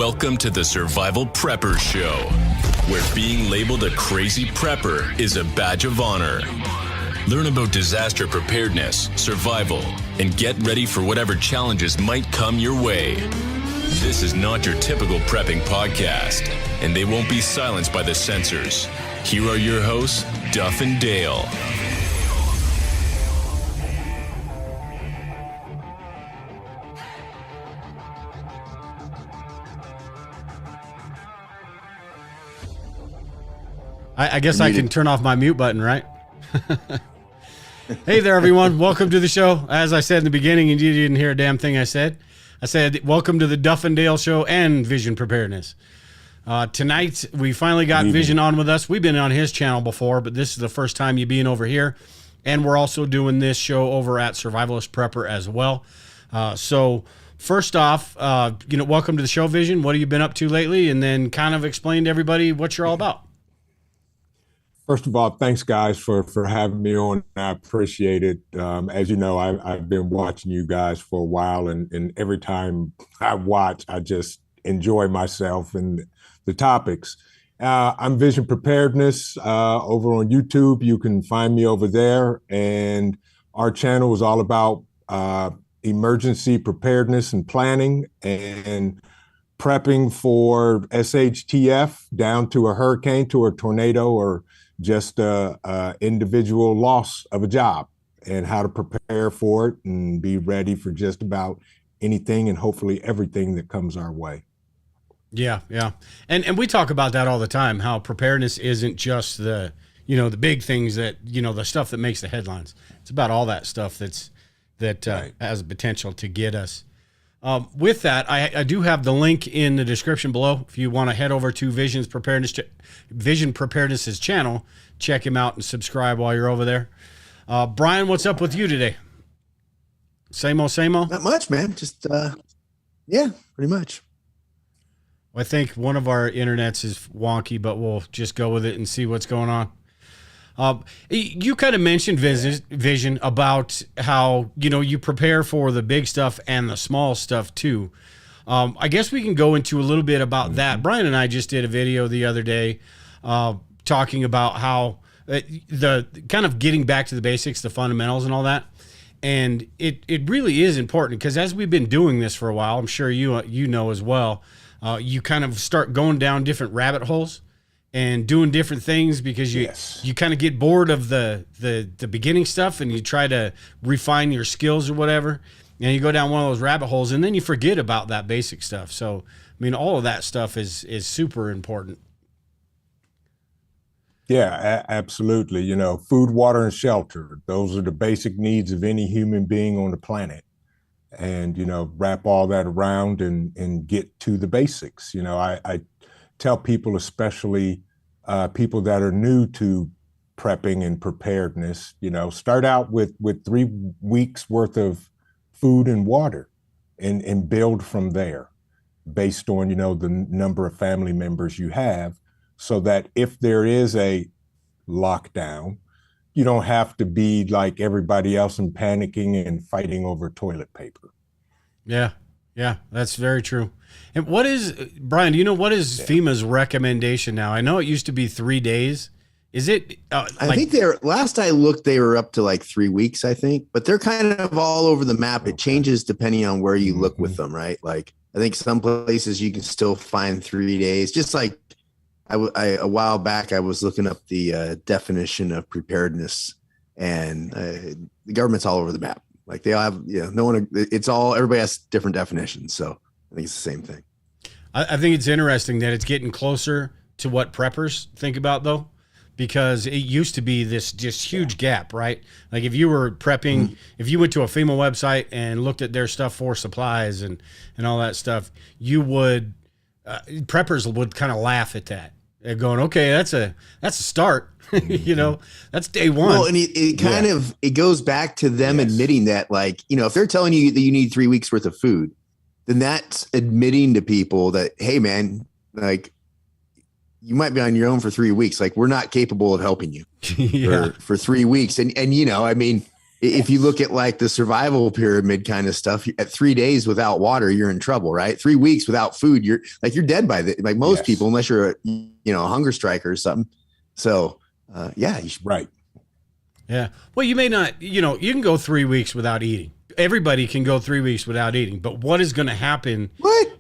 Welcome to the Survival Prepper Show, where being labeled a crazy prepper is a badge of honor. Learn about disaster preparedness, survival, and get ready for whatever challenges might come your way. This is not your typical prepping podcast, and they won't be silenced by the censors. Here are your hosts, Duff and Dale. I guess I can turn off my mute button, right? Hey there, everyone. Welcome to the show. As I said in the beginning, and you didn't hear a damn thing I said, welcome to the Duff and Dale Show and Vision Preparedness. Tonight, we finally got Vision on with us. We've been on his channel before, but this is the first time you being over here. And we're also doing this show over at Survivalist Prepper as well. So first off, welcome to the show, Vision. What have you been up to lately? And then kind of explain to everybody what you're all about. First of all, thanks, guys, for having me on. I appreciate it. As you know, I've been watching you guys for a while, and every time I watch, I just enjoy myself and the topics. I'm Vision Preparedness over on YouTube. You can find me over there, and our channel is all about emergency preparedness and planning and prepping for SHTF, down to a hurricane, to a tornado, or just a individual loss of a job, and how to prepare for it and be ready for just about anything and hopefully everything that comes our way. Yeah. And we talk about that all the time, how preparedness isn't just the big things that, the stuff that makes the headlines. It's about all that stuff that right. Has potential to get us. With that, I do have the link in the description below. If you want to head over to Vision Preparedness's channel, check him out and subscribe while you're over there. Brian, what's up with you today? Same old? Not much, man. Just, pretty much. I think one of our internets is wonky, but we'll just go with it and see what's going on. You kind of mentioned Vision about how, you prepare for the big stuff and the small stuff too. I guess we can go into a little bit about that. Brian and I just did a video the other day talking about how the kind of getting back to the basics, the fundamentals and all that. And it really is important because as we've been doing this for a while, I'm sure you know as well, you kind of start going down different rabbit holes and doing different things because you kind of get bored of the beginning stuff and you try to refine your skills or whatever, and you go down one of those rabbit holes and then you forget about that basic stuff. So, I mean, all of that stuff is super important. Yeah, absolutely. Food, water, and shelter. Those are the basic needs of any human being on the planet. And, wrap all that around and get to the basics. I tell people, especially people that are new to prepping and preparedness, start out with 3 weeks worth of food and water and build from there based on, the number of family members you have, so that if there is a lockdown, you don't have to be like everybody else and panicking and fighting over toilet paper. Yeah, that's very true. And Brian, do you know what is FEMA's recommendation now? I know it used to be 3 days. Is it? I think last I looked, they were up to like 3 weeks, I think, but they're kind of all over the map. It changes depending on where you look with them, right? Like, I think some places you can still find 3 days. Just like a while back, I was looking up the definition of preparedness, and the government's all over the map. Like they all have, everybody has different definitions. So I think it's the same thing. I think it's interesting that it's getting closer to what preppers think about, though, because it used to be this just huge gap, right? Like if you were prepping, if you went to a FEMA website and looked at their stuff for supplies and all that stuff, you would, preppers would kind of laugh at that. They're going, okay, that's a start. That's day one. Well, and it goes back to them admitting that, like, if they're telling you that you need 3 weeks worth of food, then that's admitting to people that, hey man, like you might be on your own for 3 weeks. Like we're not capable of helping you for 3 weeks. And I mean, if you look at like the survival pyramid kind of stuff, at 3 days without water, you're in trouble, right? 3 weeks without food, you're dead by like most people, unless you're a hunger striker or something. So yeah, you should. Right. Yeah. Well, you may not, you can go 3 weeks without eating. Everybody can go 3 weeks without eating, but what is going to happen? What?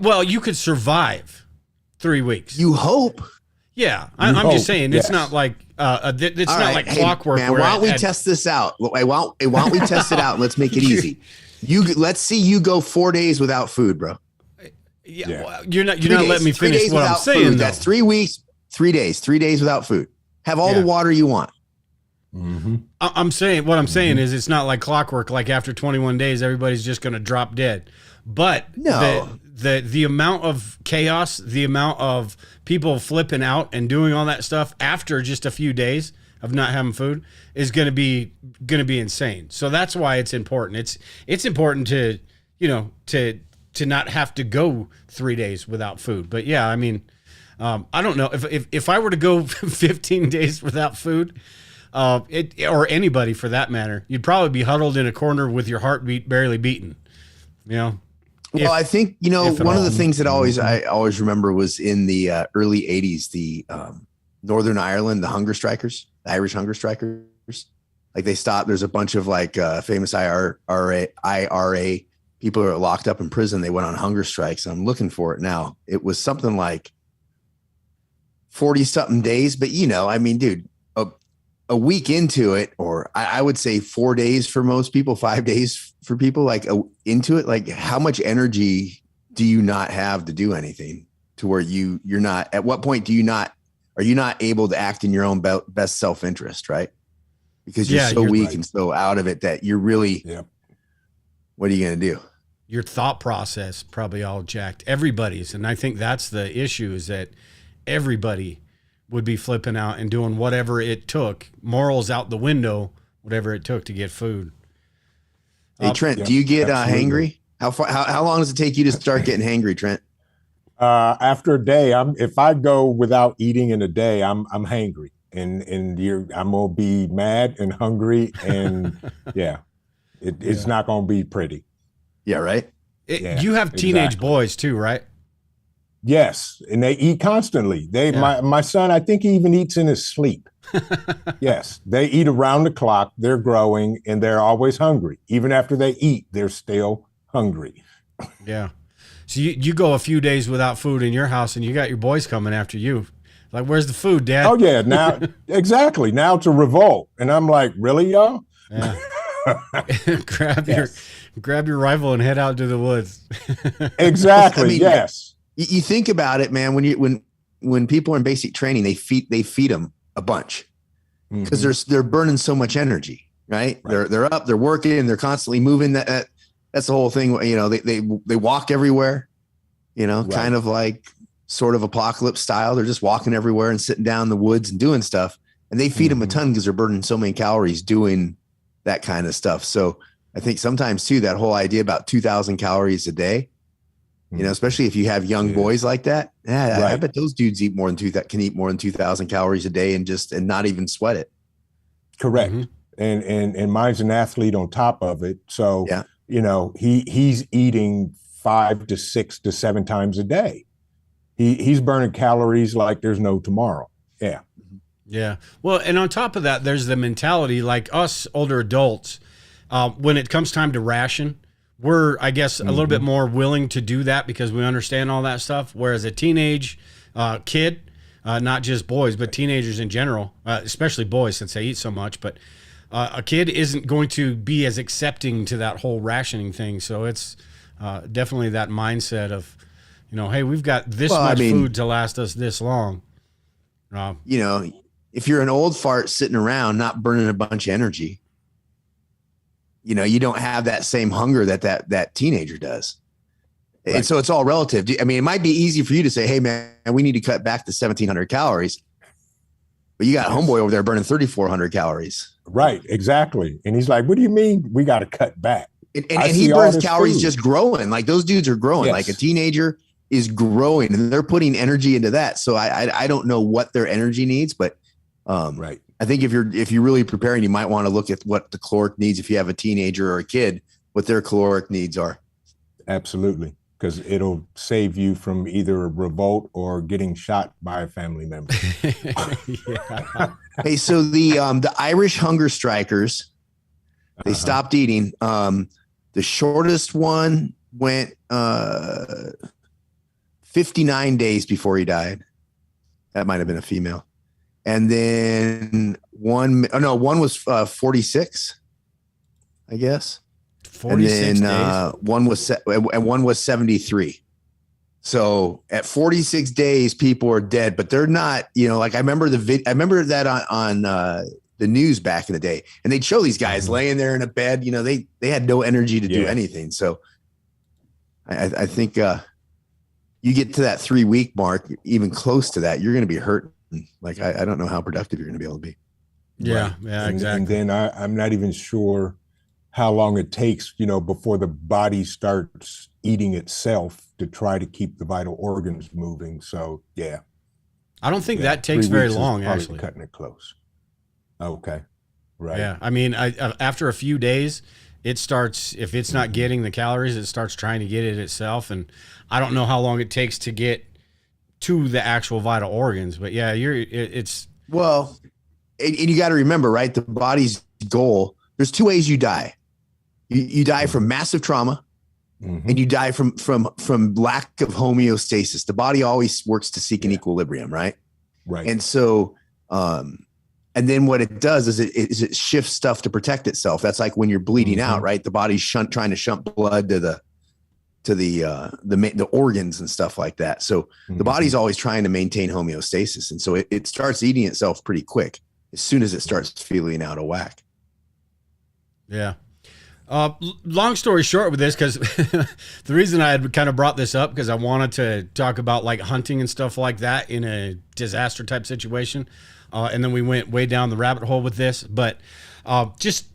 Well, you could survive 3 weeks. You hope. Yeah. I'm just saying, it's not like, it's not like clockwork. Man, why don't we test this out? Why don't we test it out and let's make it easy? Let's see you go 4 days without food, bro. Yeah. Well, you're not letting me finish what I'm saying. That's 3 weeks, 3 days, 3 days without food. Have all the water you want. Mm-hmm. I'm saying is it's not like clockwork. Like after 21 days, everybody's just going to drop dead. But no, the amount of chaos, the amount of people flipping out and doing all that stuff after just a few days of not having food is going to be insane. So that's why it's important. It's important to not have to go 3 days without food. But yeah, I mean, I don't know if I were to go 15 days without food, or anybody for that matter, you'd probably be huddled in a corner with your heartbeat barely beating. Well, I think one of the things that I always remember was in the early '80s, the Northern Ireland, the hunger strikers, the Irish hunger strikers. Like they stopped. There's a bunch of like famous IRA people who are locked up in prison. They went on hunger strikes. I'm looking for it now. It was something like 40 something days, but I mean, dude, a week into it, or I would say 4 days for most people, 5 days for people, like into it, like how much energy do you not have to do anything to where you're not, at what point are you not able to act in your own best self-interest, right? Because you're so weak and so out of it that you're really, what are you going to do? Your thought process probably all jacked. Everybody's. And I think that's the issue, is that everybody would be flipping out and doing whatever it took, morals out the window, whatever it took to get food. Hey, Trent, do you get hangry? How long does it take you to start getting hangry, Trent? After a day, if I go without eating in a day, I'm hangry, and I'm gonna be mad and hungry, and it's not gonna be pretty. Yeah, right. You have teenage boys too, right? Yes, and they eat constantly. My son, I think he even eats in his sleep. Yes, they eat around the clock. They're growing, and they're always hungry. Even after they eat, they're still hungry. Yeah. So you go a few days without food in your house, and you got your boys coming after you. Like, where's the food, Dad? Oh yeah, now exactly. Now to revolt, and I'm like, really, y'all? Yeah. grab your rifle and head out to the woods. Exactly. I mean, yes. You think about it, man. When people are in basic training, they feed them a bunch because they're burning so much energy, right? They're up, they're working, they're constantly moving. That's the whole thing. They walk everywhere, kind of like sort of apocalypse style. They're just walking everywhere and sitting down in the woods and doing stuff. And they feed them a ton because they're burning so many calories doing that kind of stuff. So I think sometimes too, that whole idea about 2,000 calories a day, especially if you have young boys like that. Yeah, I bet those dudes can eat more than 2,000 calories a day and not even sweat it. Correct. And mine's an athlete on top of it. So, he's eating 5 to 6 to 7 times a day. He's burning calories like there's no tomorrow. Yeah. Yeah. Well, and on top of that, there's the mentality, like us older adults, when it comes time to ration, we're, I guess, a little bit more willing to do that because we understand all that stuff. Whereas a teenage kid, not just boys, but teenagers in general, especially boys since they eat so much, but a kid isn't going to be as accepting to that whole rationing thing. So it's definitely that mindset of, hey, we've got this much food to last us this long. If you're an old fart sitting around not burning a bunch of energy, you don't have that same hunger that teenager does. Right. And so it's all relative. I mean, it might be easy for you to say, hey man, we need to cut back to 1,700 calories, but you got a homeboy over there burning 3,400 calories. Right. Exactly. And he's like, what do you mean we got to cut back? And he burns calories just growing. Like those dudes are growing. Yes. Like a teenager is growing and they're putting energy into that. So I don't know what their energy needs, but I think if you're really preparing, you might want to look at what the caloric needs, if you have a teenager or a kid, what their caloric needs are. Absolutely. Because it'll save you from either a revolt or getting shot by a family member. Yeah. Hey, so the Irish hunger strikers, they stopped eating. The shortest one went 59 days before he died. That might have been a female. And then one was 46, I guess. 46 days. One was 73. So at 46 days, people are dead, but they're not, like I remember that on the news back in the day, and they'd show these guys laying there in a bed, they had no energy to do anything. So I think you get to that 3-week mark, even close to that, you're going to be hurting. Like, I don't know how productive you're going to be able to be. Yeah. Right. Yeah, exactly. And then I'm not even sure how long it takes, before the body starts eating itself to try to keep the vital organs moving. So, yeah. I don't think that takes very long, probably actually. Cutting it close. Okay. Right. Yeah. I mean, after a few days, it starts, if it's not getting the calories, it starts trying to get it itself. And I don't know how long it takes to get to the actual vital organs, but yeah, well, and you got to remember, right? The body's goal, there's 2 ways you die. You die from massive trauma, and you die from lack of homeostasis. The body always works to seek an equilibrium, right? Right. And so, and then what it does is it shifts stuff to protect itself. That's like when you're bleeding out, right? The body's trying to shunt blood to the organs and stuff like that. So the body's always trying to maintain homeostasis. And so it starts eating itself pretty quick as soon as it starts feeling out of whack. Yeah. Long story short with this, because the reason I had kind of brought this up, because I wanted to talk about like hunting and stuff like that in a disaster type situation. And then we went way down the rabbit hole with this, but just,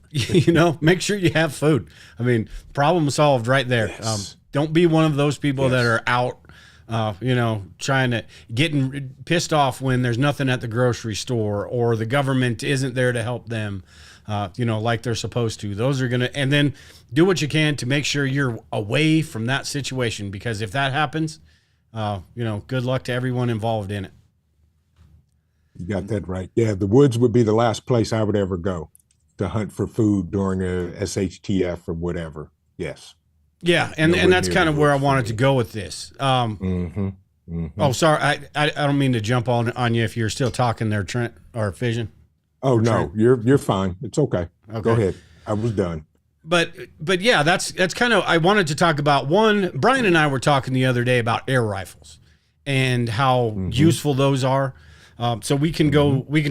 make sure you have food. I mean, problem solved right there. Yes. Don't be one of those people that are out, getting pissed off when there's nothing at the grocery store or the government isn't there to help them, like they're supposed to. Those are and then do what you can to make sure you're away from that situation, because if that happens, good luck to everyone involved in it. You got that right. Yeah, the woods would be the last place I would ever go to hunt for food during a SHTF or whatever. Yes. Yeah, and that's kind of where I wanted to go with this. Oh, sorry, I don't mean to jump on you if you're still talking there, Trent or Vision. Oh no, you're fine. It's okay. Go ahead. I was done. But yeah, that's kind of, I wanted to talk about one. Brian and I were talking the other day about air rifles and how useful those are. So we can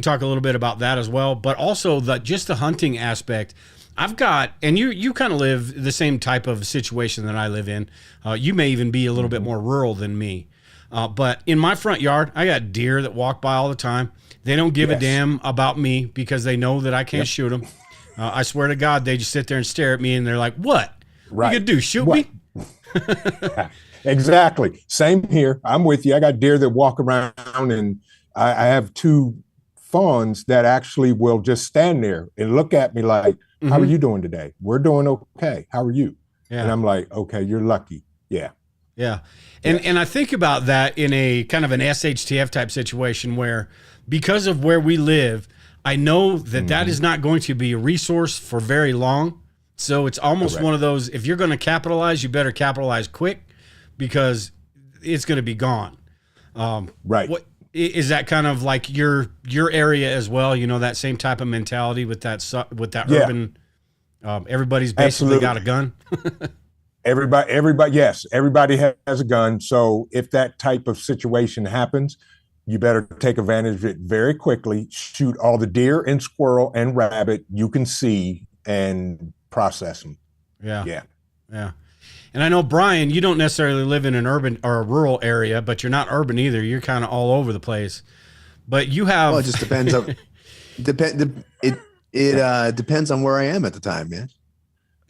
talk a little bit about that as well, but also just the hunting aspect. I've got, and you kind of live the same type of situation that I live in. You may even be a little bit more rural than me. But in my front yard, I got deer that walk by all the time. They don't give a damn about me because they know that I can't shoot them. I swear to God, they just sit there and stare at me and they're like, what? What you gonna do, shoot me? Exactly. Same here. I'm with you. I got deer that walk around, and I have 2 fawns that actually will just stand there and look at me like, how are you doing today? We're doing okay. How are you? Yeah. And I'm like, okay, you're lucky. Yeah. Yeah. And I think about that in a kind of an SHTF type situation where, because of where we live, I know that that is not going to be a resource for very long. So it's almost one of those, if you're going to capitalize, you better capitalize quick, because it's going to be gone. Right. What is that kind of like your area as well? That same type of mentality with that urban, everybody's basically got a gun. Everybody, yes, everybody has a gun. So if that type of situation happens, you better take advantage of it very quickly. Shoot all the deer and squirrel and rabbit you can see and process them. Yeah. And I know, Brian, you don't necessarily live in an urban or a rural area, but you're not urban either. You're kind of all over the place. But you have. Well, it just depends on. It depends on where I am at the time, man.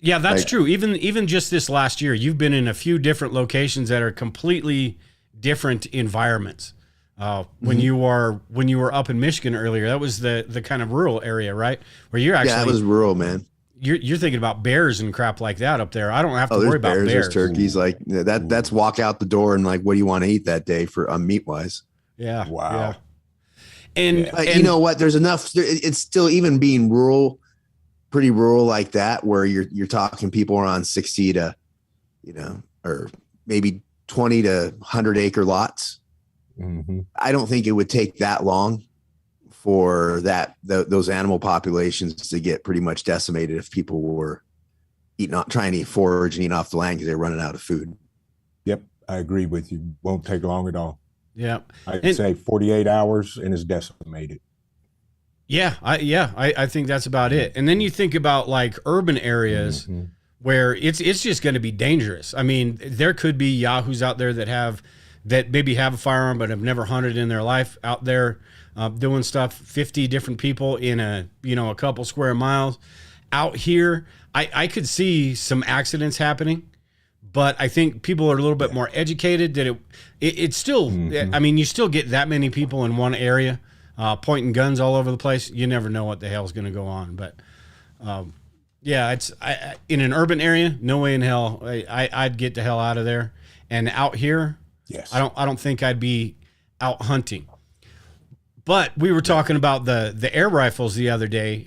Yeah, that's true. Even just this last year, you've been in a few different locations that are completely different environments. when you were up in Michigan earlier. That was the kind of rural area, right? Where you're actually, yeah, it was rural, man. You're thinking about bears and crap like that up there. I don't have to worry about bears. There's turkeys. Like that's walk out the door and like, what do you want to eat that day for meat wise? Yeah. Wow. Yeah. And you know what? There's enough. It's still, even being rural, pretty rural like that, where you're talking people around 60 to, or maybe 20 to 100 acre lots. Mm-hmm. I don't think it would take that long for those animal populations to get pretty much decimated if people were trying to eat forage and eat off the land because they're running out of food. Yep, I agree with you. Won't take long at all. Yeah, I'd say 48 hours and it's decimated. Yeah, I think that's about it. And then you think about like urban areas where it's just going to be dangerous. I mean, there could be yahoos out there that maybe have a firearm but have never hunted in their life out there doing stuff. 50 different people in a couple square miles out here. I could see some accidents happening. But I think people are a little bit more educated that it's still, I mean, you still get that many people in one area pointing guns all over the place. You never know what the hell's going to go on. But yeah, in an urban area, no way in hell I'd get the hell out of there. And out here, yes, I don't think I'd be out hunting. But we were talking about the air rifles the other day.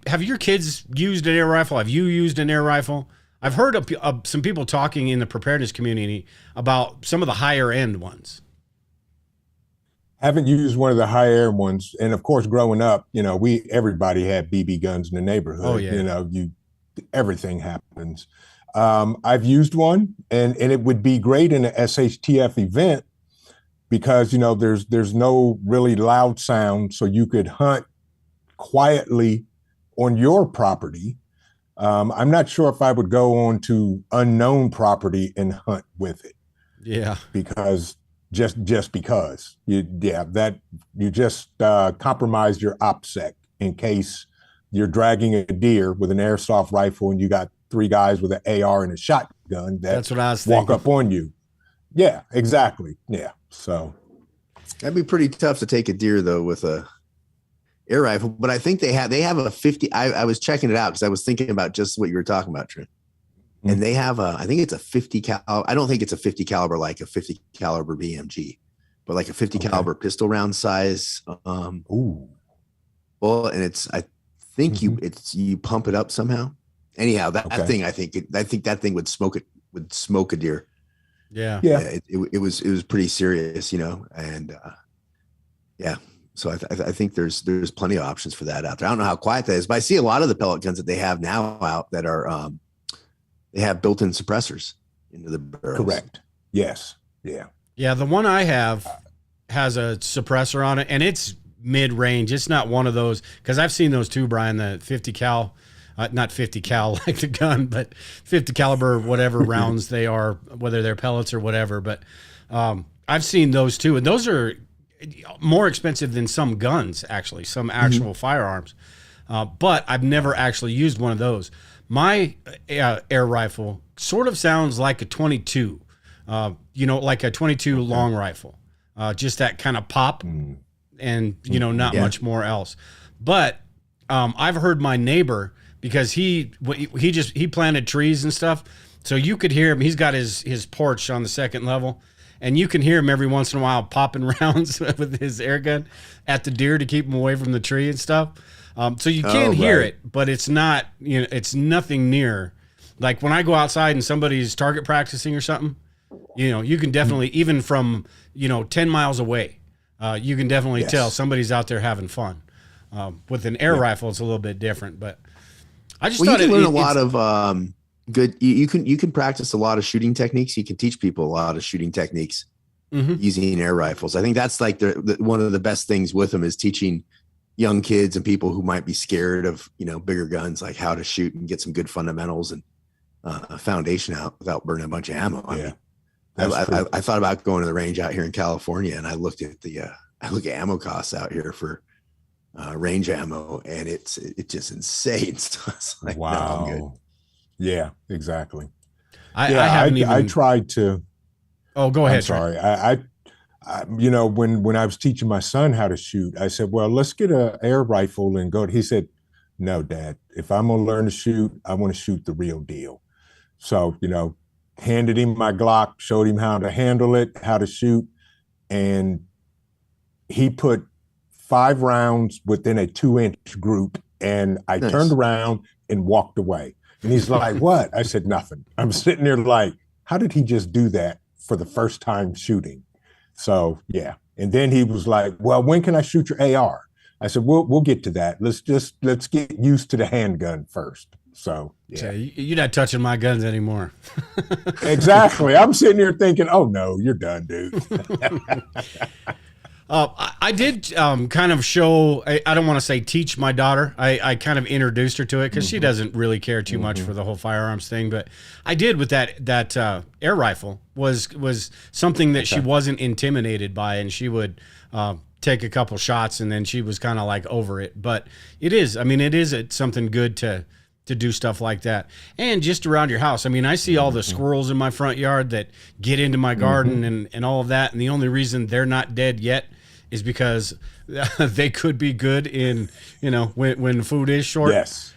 Have your kids used an air rifle? Have you used an air rifle? I've heard of some people talking in the preparedness community about some of the higher end ones. Haven't used one of the higher end ones. And of course, growing up, everybody had BB guns in the neighborhood. Oh, yeah. Everything happens. I've used one and it would be great in an SHTF event because, there's no really loud sound. So you could hunt quietly on your property. I'm not sure if I would go on to unknown property and hunt with it. Yeah. Because just because you just compromise your OPSEC in case you're dragging a deer with an airsoft rifle and you got 3 guys with an AR and a shotgun that's what I was thinking. Walk up on you. Yeah, exactly. Yeah. So that'd be pretty tough to take a deer though with a air rifle, but I think they have a 50. I was checking it out because I was thinking about just what you were talking about, Trent. And they have I think it's a 50 cal. I don't think it's a 50 caliber like a 50 caliber BMG, but like a 50 caliber pistol round size. Ooh. Well, and I think you pump it up somehow. Anyhow, that thing, I think that thing would smoke a deer. Yeah. Yeah. It was pretty serious, and yeah. So I think there's plenty of options for that out there. I don't know how quiet that is, but I see a lot of the pellet guns that they have now out that are they have built-in suppressors into the barrels. Correct. Yes. Yeah. Yeah. The one I have has a suppressor on it, and it's mid-range. It's not one of those because I've seen those too, Brian. The 50 cal, not 50 cal like the gun, but 50 caliber whatever rounds they are, whether they're pellets or whatever. But I've seen those too, and those are more expensive than some guns, actually, some actual firearms. But I've never actually used one of those. My air rifle sort of sounds like a 22, like a 22 long rifle, just that kind of pop and, not much more else. But I've heard my neighbor, because he planted trees and stuff. So you could hear him. He's got his porch on the second level. And you can hear him every once in a while popping rounds with his air gun at the deer to keep him away from the tree and stuff. So you can hear it, but it's not, it's nothing near. Like when I go outside and somebody's target practicing or something, you can definitely, even from, 10 miles away, you can definitely tell somebody's out there having fun. With an air rifle, it's a little bit different, but I just thought you can learn a lot of good. You can practice a lot of shooting techniques. You can teach people a lot of shooting techniques using air rifles. I think that's like one of the best things with them is teaching young kids and people who might be scared of bigger guns, like how to shoot and get some good fundamentals and a foundation out without burning a bunch of ammo. I thought about going to the range out here in California, and I looked at ammo costs out here for range ammo, and it's just insane. So it's like, wow. No, I'm good. Yeah, exactly. I haven't even. I tried to. Oh, go ahead. I'm sorry. when I was teaching my son how to shoot, I said, well, let's get an air rifle and go. He said, no, Dad, if I'm going to learn to shoot, I want to shoot the real deal. So, handed him my Glock, showed him how to handle it, how to shoot. And he put 5 rounds within a 2-inch group. And I turned around and walked away. And he's like, what? I said, nothing. I'm sitting there like, how did he just do that for the first time shooting? So, yeah. And then he was like, well, when can I shoot your AR? I said, we'll get to that. Let's get used to the handgun first. So, yeah. So you're not touching my guns anymore. Exactly. I'm sitting here thinking, oh, no, you're done, dude. I did kind of show, I don't want to say teach my daughter. I kind of introduced her to it because she doesn't really care too much for the whole firearms thing. But I did with that air rifle was something that she wasn't intimidated by, and she would take a couple shots and then she was kind of like over it. But it is something good to do stuff like that. And just around your house. I mean, I see all the squirrels in my front yard that get into my garden and all of that. And the only reason they're not dead yet is because they could be good in, when food is short. Yes.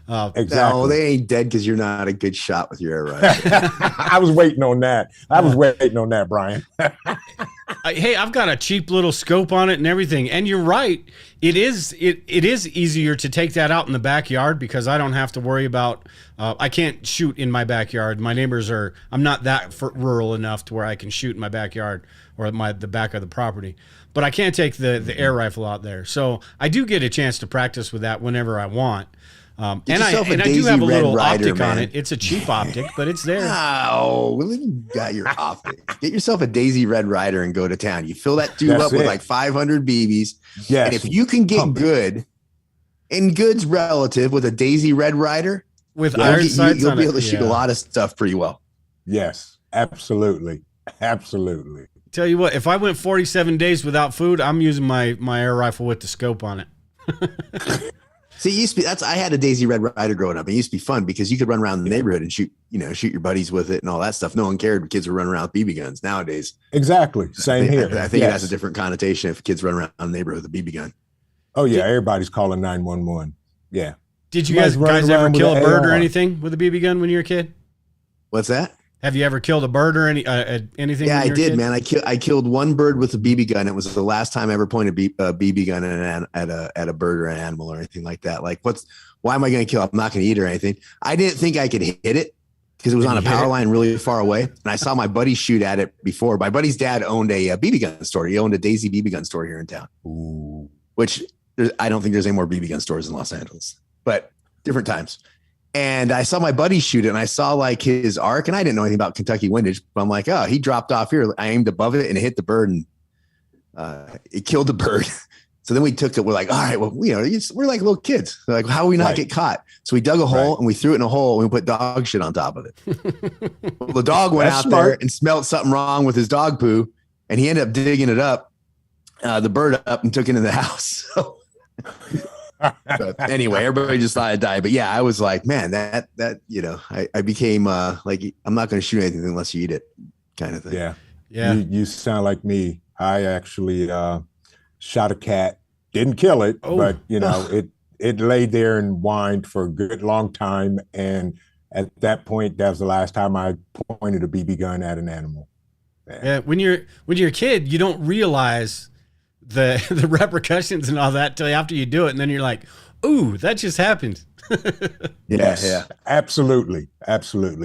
Exactly. No, they ain't dead because you're not a good shot with your air rifle. I was waiting on that. Brian. Hey, I've got a cheap little scope on it and everything. And you're right. It is easier to take that out in the backyard because I don't have to worry about, I can't shoot in my backyard. My neighbors I'm not that rural enough to where I can shoot in my backyard or the back of the property. But I can't take the air rifle out there. So I do get a chance to practice with that whenever I want. And I do have a little optic on it. It's a cheap optic, but it's there. Oh, you got your optic. Get yourself a Daisy Red Rider and go to town. You fill that dude up with like 500 BBs. Yes. And if you can get good, and good's relative with a Daisy Red Rider, with iron sights, you'll be able to shoot a lot of stuff pretty well. Yes, absolutely. Absolutely. Tell you what, if I went 47 days without food, I'm using my air rifle with the scope on it. See, it used to be, I had a Daisy Red Rider growing up. It used to be fun because you could run around the neighborhood and shoot your buddies with it and all that stuff. No one cared. Kids were running around with BB guns nowadays. Exactly. Same here. I think it has a different connotation if kids run around the neighborhood with a BB gun. Oh yeah, everybody's calling 911. Yeah. Did you guys ever kill a bird or anything with a BB gun when you were a kid? What's that? Have you ever killed a bird or anything? Yeah, I did, man. I killed one bird with a BB gun. It was the last time I ever pointed a BB gun at a bird or an animal or anything like that. Like, why am I going to kill? I'm not going to eat it or anything. I didn't think I could hit it because it was on a power line really far away. And I saw my buddy shoot at it before. My buddy's dad owned a BB gun store. He owned a Daisy BB gun store here in town. Ooh. Which I don't think there's any more BB gun stores in Los Angeles, but different times. And I saw my buddy shoot it and I saw like his arc, and I didn't know anything about Kentucky windage, but I'm like, oh, he dropped off here. I aimed above it and it hit the bird and it killed the bird. So then we took it. We're like, all right, well, we're like little kids. They're like, how do we not get caught? So we dug a hole and we threw it in a hole and we put dog shit on top of it. Well, the dog went out there and smelled something wrong with his dog poo, and he ended up digging it up, the bird up, and took it into the house. So but anyway, everybody just thought I'd die. But yeah, I was like, man, that I became like, I'm not going to shoot anything unless you eat it, kind of thing. Yeah. You sound like me. I actually shot a cat, didn't kill it, but it lay there and whined for a good long time. And at that point, that was the last time I pointed a BB gun at an animal. Yeah. When you're a kid, you don't realize the repercussions and all that till after you do it, and then you're like, ooh, that just happened. Yeah, absolutely.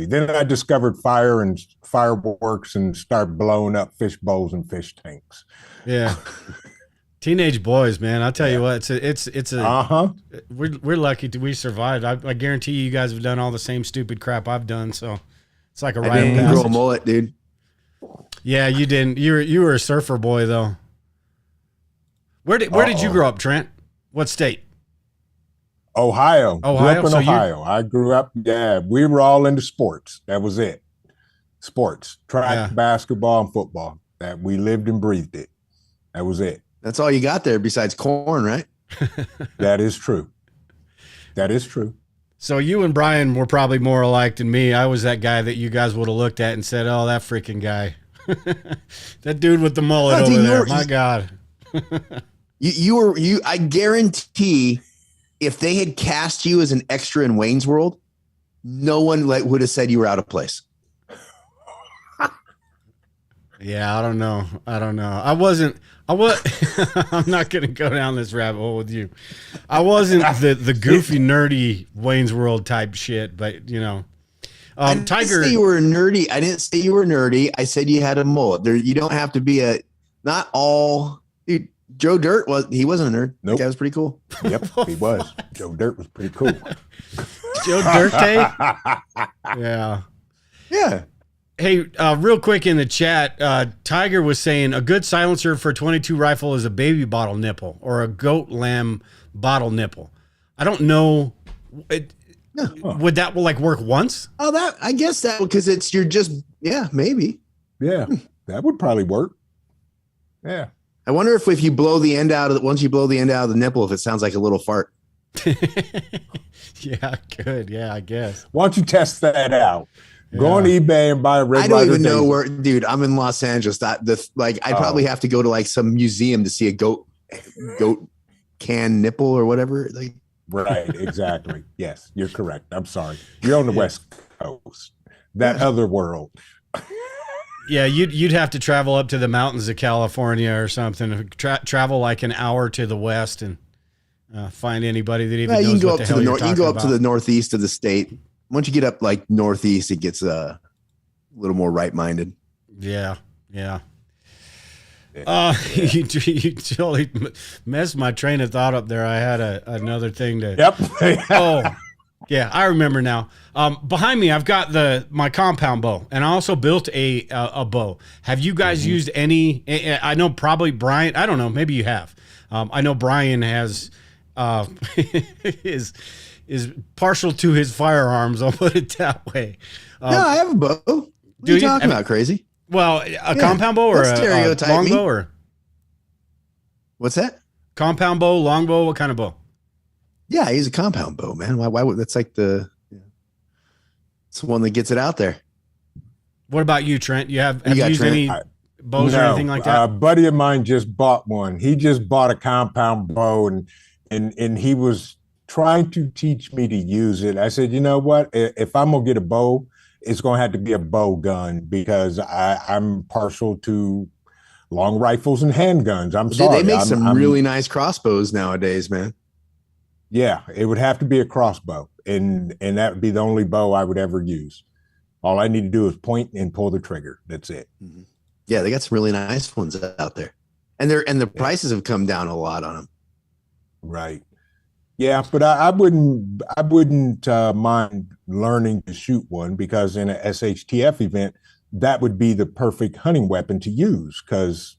Then I discovered fire and fireworks and started blowing up fish bowls and fish tanks. Yeah. Teenage boys, man, I'll tell you what, we're lucky we survived. I guarantee you guys have done all the same stupid crap I've done, so it's like a rite of passage. I didn't grow a mullet, dude. Yeah, you didn't. You were a surfer boy though. Where did you grow up, Trent? What state? Ohio. Grew up in Ohio. I grew up, we were all into sports. That was it. Sports, track, basketball, and football. That we lived and breathed it. That was it. That's all you got there besides corn, right? That is true. So you and Brian were probably more alike than me. I was that guy that you guys would have looked at and said, oh, that freaking guy. That dude with the mullet over there. My God. I guarantee if they had cast you as an extra in Wayne's World, no one would have said you were out of place. Yeah, I don't know. I'm not going to go down this rabbit hole with you. I wasn't the goofy, nerdy Wayne's World type shit, but I didn't Tiger. say you were nerdy. I didn't say you were nerdy. I said you had a mullet. You don't have to be not all. Dude, Joe Dirt wasn't a nerd. Nope. That was pretty cool. Yep, he was. Joe Dirt was pretty cool. Joe Dirte? Yeah. Yeah. Hey, real quick in the chat, Tiger was saying a good silencer for a 22 rifle is a baby bottle nipple or a goat lamb bottle nipple. I don't know. Would that work once? Oh, I guess that because maybe. Yeah, that would probably work. Yeah. I wonder if you blow the end out of the nipple, if it sounds like a little fart. Yeah, good. Yeah, I guess. Why don't you test that out? Go on eBay and buy a red. I don't even know where, dude. I'm in Los Angeles. I probably have to go to some museum to see a goat can nipple or whatever. Right, exactly. Yes, you're correct. I'm sorry. You're on the West Coast. That other world. Yeah, you'd have to travel up to the mountains of California or something. Travel like an hour to the west and find anybody that even knows what the hell you're talking about. You can go up to the northeast of the state. Once you get up northeast, it gets a little more right-minded. Yeah. You totally messed my train of thought up there. I had another thing to. Yep. Oh, yeah, I remember now. Behind me, I've got my compound bow, and I also built a bow. Have you guys used any? I know probably Brian. I don't know. Maybe you have. I know Brian has is partial to his firearms. I'll put it that way. No, I have a bow. What are you talking about, crazy? Well, a compound bow or a longbow or what's that? Compound bow, longbow, what kind of bow? Yeah, I use a compound bow, man. Why would that's it's the one that gets it out there. What about you, Trent? Have you used any bows or anything like that? A buddy of mine just bought one. He just bought a compound bow and he was trying to teach me to use it. I said, you know what? If I'm gonna get a bow, it's gonna have to be a bow gun because I'm partial to long rifles and handguns. I'm sorry. They make some really nice crossbows nowadays, man. Yeah, it would have to be a crossbow, and that would be the only bow I would ever use. All I need to do is point and pull the trigger. That's it. Mm-hmm. Yeah, they got some really nice ones out there, and the prices have come down a lot on them. Right. Yeah, but I wouldn't mind learning to shoot one because in a SHTF event, that would be the perfect hunting weapon to use because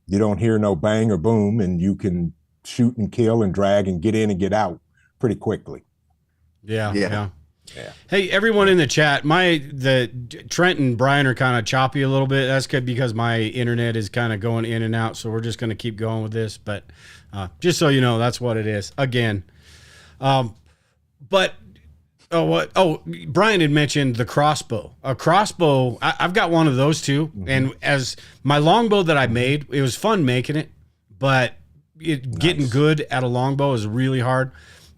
you don't hear no bang or boom, and you can shoot and kill and drag and get in and get out pretty quickly. Yeah. Hey, everyone in the chat, Trent and Brian are kind of choppy a little bit. That's good because my internet is kind of going in and out, so we're just going to keep going with this. But just so you know, that's what it is. Again, Brian had mentioned the crossbow. A crossbow, I've got one of those too. Mm-hmm. And as my longbow that I made, it was fun making it, but getting good at a longbow is really hard.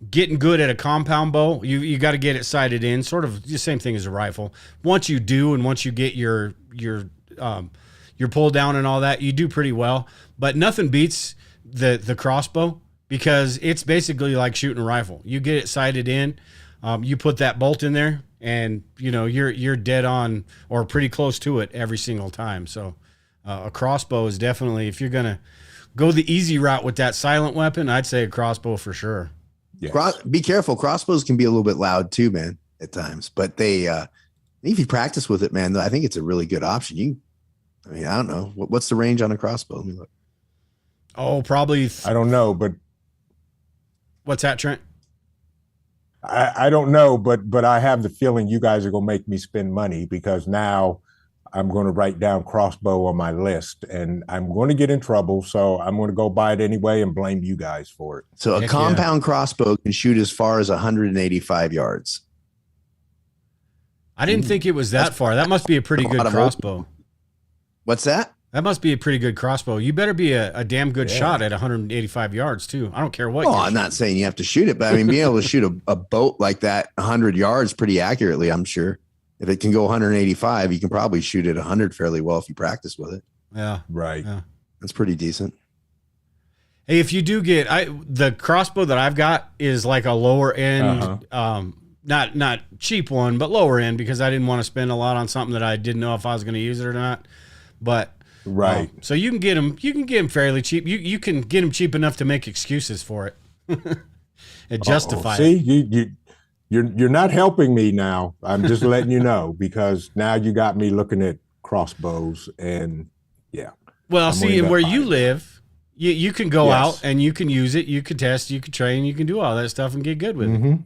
Getting good at a compound bow, you got to get it sighted in, sort of the same thing as a rifle. Once you do, and once you get your pull down and all that, you do pretty well. But nothing beats the crossbow because it's basically like shooting a rifle. You get it sighted in, you put that bolt in there, and you're dead on or pretty close to it every single time. So a crossbow is definitely, if you're gonna go the easy route with that silent weapon, I'd say a crossbow for sure. Yes. Be careful. Crossbows can be a little bit loud too, man, at times. But if you practice with it, man, I think it's a really good option. I don't know. What's the range on a crossbow? Let me look. Oh, probably. I don't know, but. What's that, Trent? I don't know, but I have the feeling you guys are going to make me spend money because now I'm going to write down crossbow on my list and I'm going to get in trouble. So I'm going to go buy it anyway and blame you guys for it. So a compound crossbow can shoot as far as 185 yards. I didn't think it was that far. That must be a pretty good crossbow. What's that? That must be a pretty good crossbow. You better be a damn good shot at 185 yards too. I don't care what. Oh, I'm not saying you have to shoot it, but I mean, being able to shoot a boat like that 100 yards pretty accurately, I'm sure. If it can go 185, you can probably shoot it 100 fairly well if you practice with it. Yeah. Right. Yeah. That's pretty decent. Hey, if you do get the crossbow that I've got is like a lower end, not cheap one, but lower end because I didn't want to spend a lot on something that I didn't know if I was going to use it or not. But right. So you can get them. You can get them fairly cheap. You can get them cheap enough to make excuses for it and justify See, it. you're not helping me now. I'm just letting you know because now you got me looking at crossbows and Well, I'm see, and where you buying live, you can go Yes. out and you can use it. You can test. You can train. You can do all that stuff and get good with it,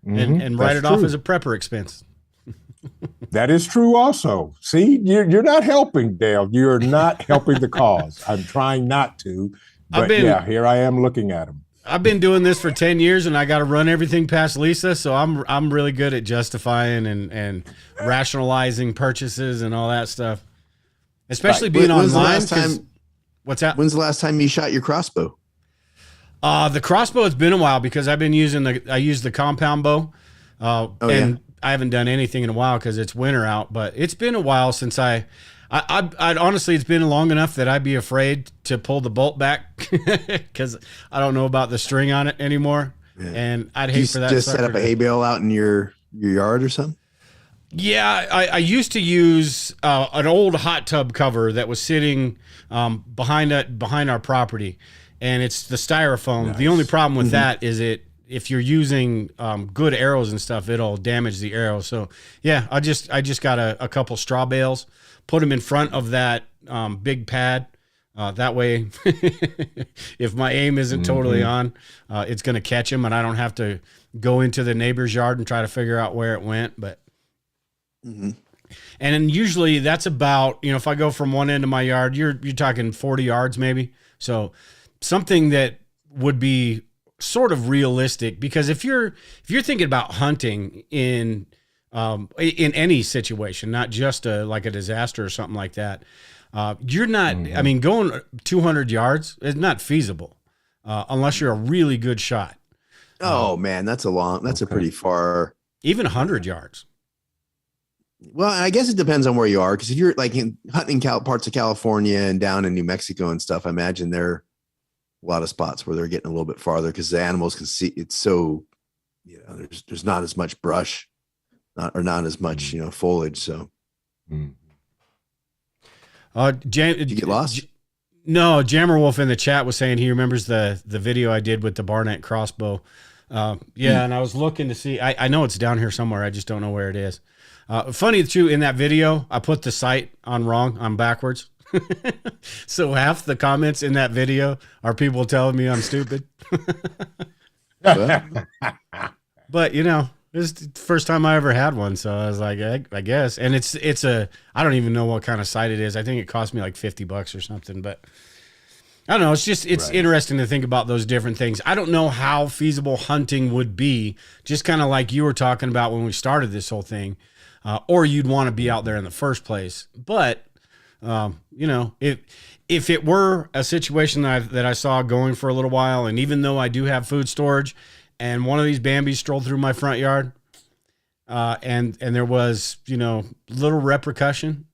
and write That's it off true. as a prepper expense. That is true also. See, you're not helping, Dale. You're not helping the cause. I'm trying not to, but here I am looking at them. I've been doing this for 10 years and I got to run everything past Lisa. So I'm really good at justifying and rationalizing purchases and all that stuff, especially being When's the online. last time- What's that? When's the last time you shot your crossbow? The crossbow, it's been a while because I've been I use the compound bow. And I haven't done anything in a while because it's winter out, but it's been a while since I'd honestly, it's been long enough that I'd be afraid to pull the bolt back because I don't know about the string on it anymore. Yeah. And I'd hate for that. Just set up a hay bale out in your yard or something? Yeah, I used to use an old hot tub cover that was sitting behind our property, and it's the styrofoam. Nice. The only problem with that is if you're using good arrows and stuff, it'll damage the arrow. So yeah, I just got a couple straw bales, put them in front of that big pad. That way, if my aim isn't totally on, it's going to catch them, and I don't have to go into the neighbor's yard and try to figure out where it went. But and then usually that's about, if I go from one end of my yard, you're talking 40 yards maybe. So something that would be sort of realistic, because if you're thinking about hunting in any situation, not just like a disaster or something like that, you're not, I mean, going 200 yards is not feasible unless you're a really good shot. Oh man, that's a pretty far. Even 100 yards. Well, I guess it depends on where you are, because if you're like hunting parts of California and down in New Mexico and stuff, I imagine there are a lot of spots where they're getting a little bit farther because the animals can see. It's so, there's not as much brush, not as much foliage. So, did you get lost? No, Jammer Wolf in the chat was saying he remembers the video I did with the Barnett crossbow. And I was looking to see. I know it's down here somewhere. I just don't know where it is. Funny too, in that video, I put the sight on wrong. I'm backwards. So half the comments in that video are people telling me I'm stupid. But it's the first time I ever had one, so I was like, I guess. And it's I don't even know what kind of sight it is. I think it cost me like $50 or something, but I don't know. It's interesting to think about those different things. I don't know how feasible hunting would be, just kind of like you were talking about when we started this whole thing, or you'd want to be out there in the first place. But if it were a situation that I saw going for a little while, and even though I do have food storage, and one of these Bambis strolled through my front yard, and there was, little repercussion,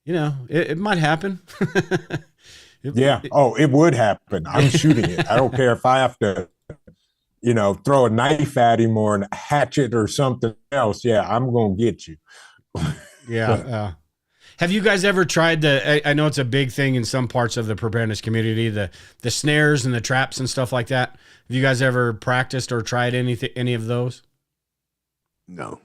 it might happen. It would happen. I'm shooting it. I don't care if I have to, throw a knife at him or a hatchet or something else. Yeah, I'm going to get you. Have you guys ever tried I know it's a big thing in some parts of the preparedness community, the snares and the traps and stuff like that. Have you guys ever practiced or tried any of those? No.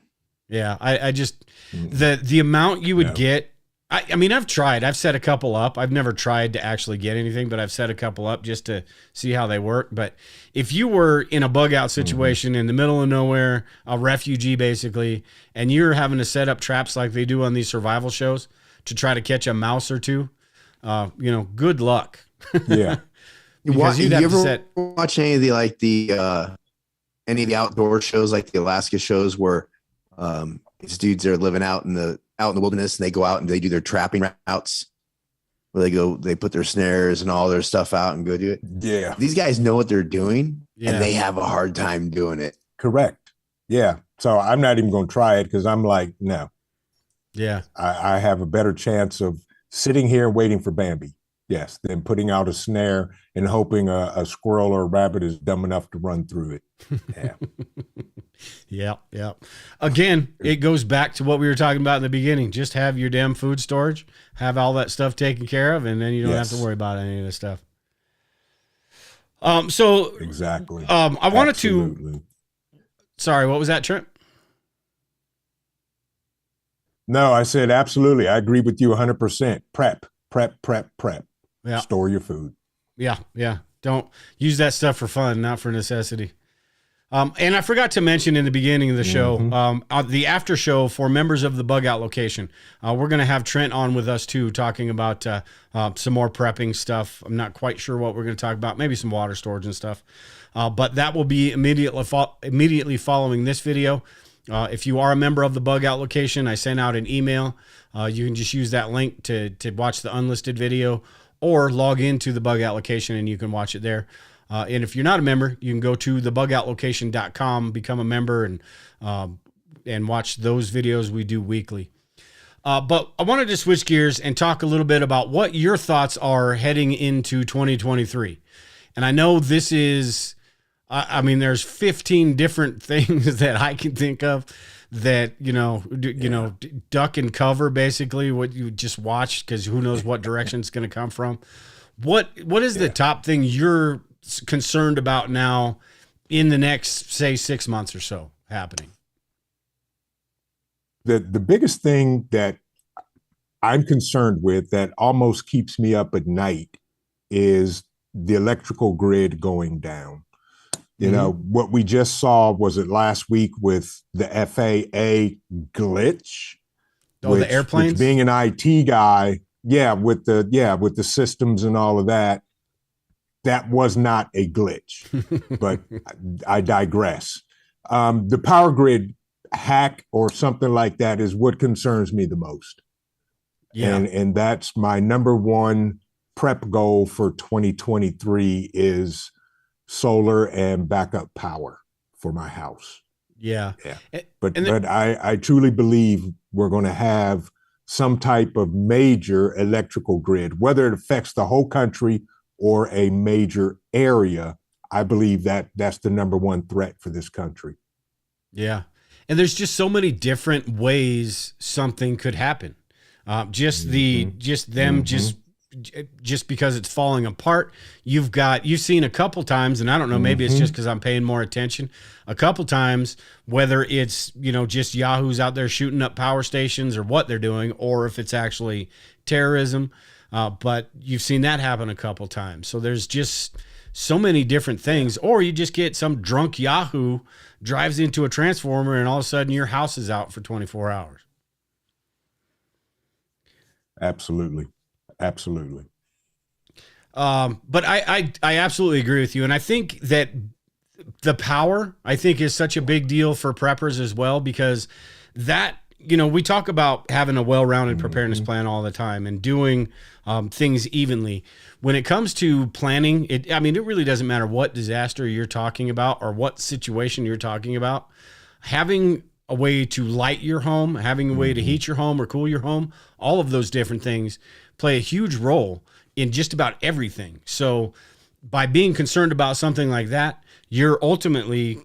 Yeah, I just the amount you would get. I mean, I've tried. I've set a couple up. I've never tried to actually get anything, but I've set a couple up just to see how they work. But if you were in a bug out situation in the middle of nowhere, a refugee basically, and you're having to set up traps like they do on these survival shows to try to catch a mouse or two, good luck. Yeah. Because you'd have to set. Watch any of the any of the outdoor shows, like the Alaska shows, where these dudes are living out in the out in the wilderness and they go out and they do their trapping routes where they put their snares and all their stuff out and go do it. Yeah. These guys know what they're doing and they have a hard time doing it. Correct. Yeah. So I'm not even going to try it because I'm like, no. Yeah. I have a better chance of sitting here and waiting for Bambi. Yes. Than putting out a snare and hoping a squirrel or a rabbit is dumb enough to run through it. Yeah. Yeah. Again, it goes back to what we were talking about in the beginning. Just have your damn food storage, have all that stuff taken care of, and then you don't have to worry about any of this stuff. So exactly. I wanted to. Sorry, what was that, Trent? No, I said absolutely. I agree with you 100%. Prep. Yeah. Store your food. Yeah. Don't use that stuff for fun, not for necessity. And I forgot to mention in the beginning of the show, the after show for members of the Bug Out location. We're going to have Trent on with us too, talking about some more prepping stuff. I'm not quite sure what we're going to talk about, maybe some water storage and stuff. But that will be immediately following this video. If you are a member of the Bug Out location, I sent out an email. You can just use that link to watch the unlisted video or log into the Bug Out location and you can watch it there. And if you're not a member, you can go to thebugoutlocation.com, become a member, and watch those videos we do weekly. But I wanted to switch gears and talk a little bit about what your thoughts are heading into 2023. And I know this is, I mean, there's 15 different things that I can think of that, duck and cover basically what you just watched, because who knows what direction it's going to come from. What is the top thing you're concerned about now in the next, say, 6 months or so happening? The biggest thing that I'm concerned with that almost keeps me up at night is the electrical grid going down. You know, what we just saw, was it last week with the FAA glitch? The airplanes? Which being an IT guy, with the systems and all of that, that was not a glitch, but I digress. The power grid hack or something like that is what concerns me the most. Yeah. And that's my number one prep goal for 2023 is solar and backup power for my house. Yeah. But I truly believe we're going to have some type of major electrical grid, whether it affects the whole country or a major area. I believe that that's the number one threat for this country. Yeah. And there's just so many different ways something could happen. Just because it's falling apart. You've seen a couple times, and I don't know, maybe it's just because I'm paying more attention, a couple times, whether it's, just yahoos out there shooting up power stations or what they're doing, or if it's actually terrorism. But you've seen that happen a couple times. So there's just so many different things. Or you just get some drunk yahoo drives into a transformer and all of a sudden your house is out for 24 hours. Absolutely. But I absolutely agree with you. And I think that the power, is such a big deal for preppers as well, because that, we talk about having a well-rounded preparedness plan all the time and doing things evenly. When it comes to planning, it really doesn't matter what disaster you're talking about or what situation you're talking about. Having a way to light your home, having a way to heat your home or cool your home, all of those different things play a huge role in just about everything. So by being concerned about something like that, you're ultimately,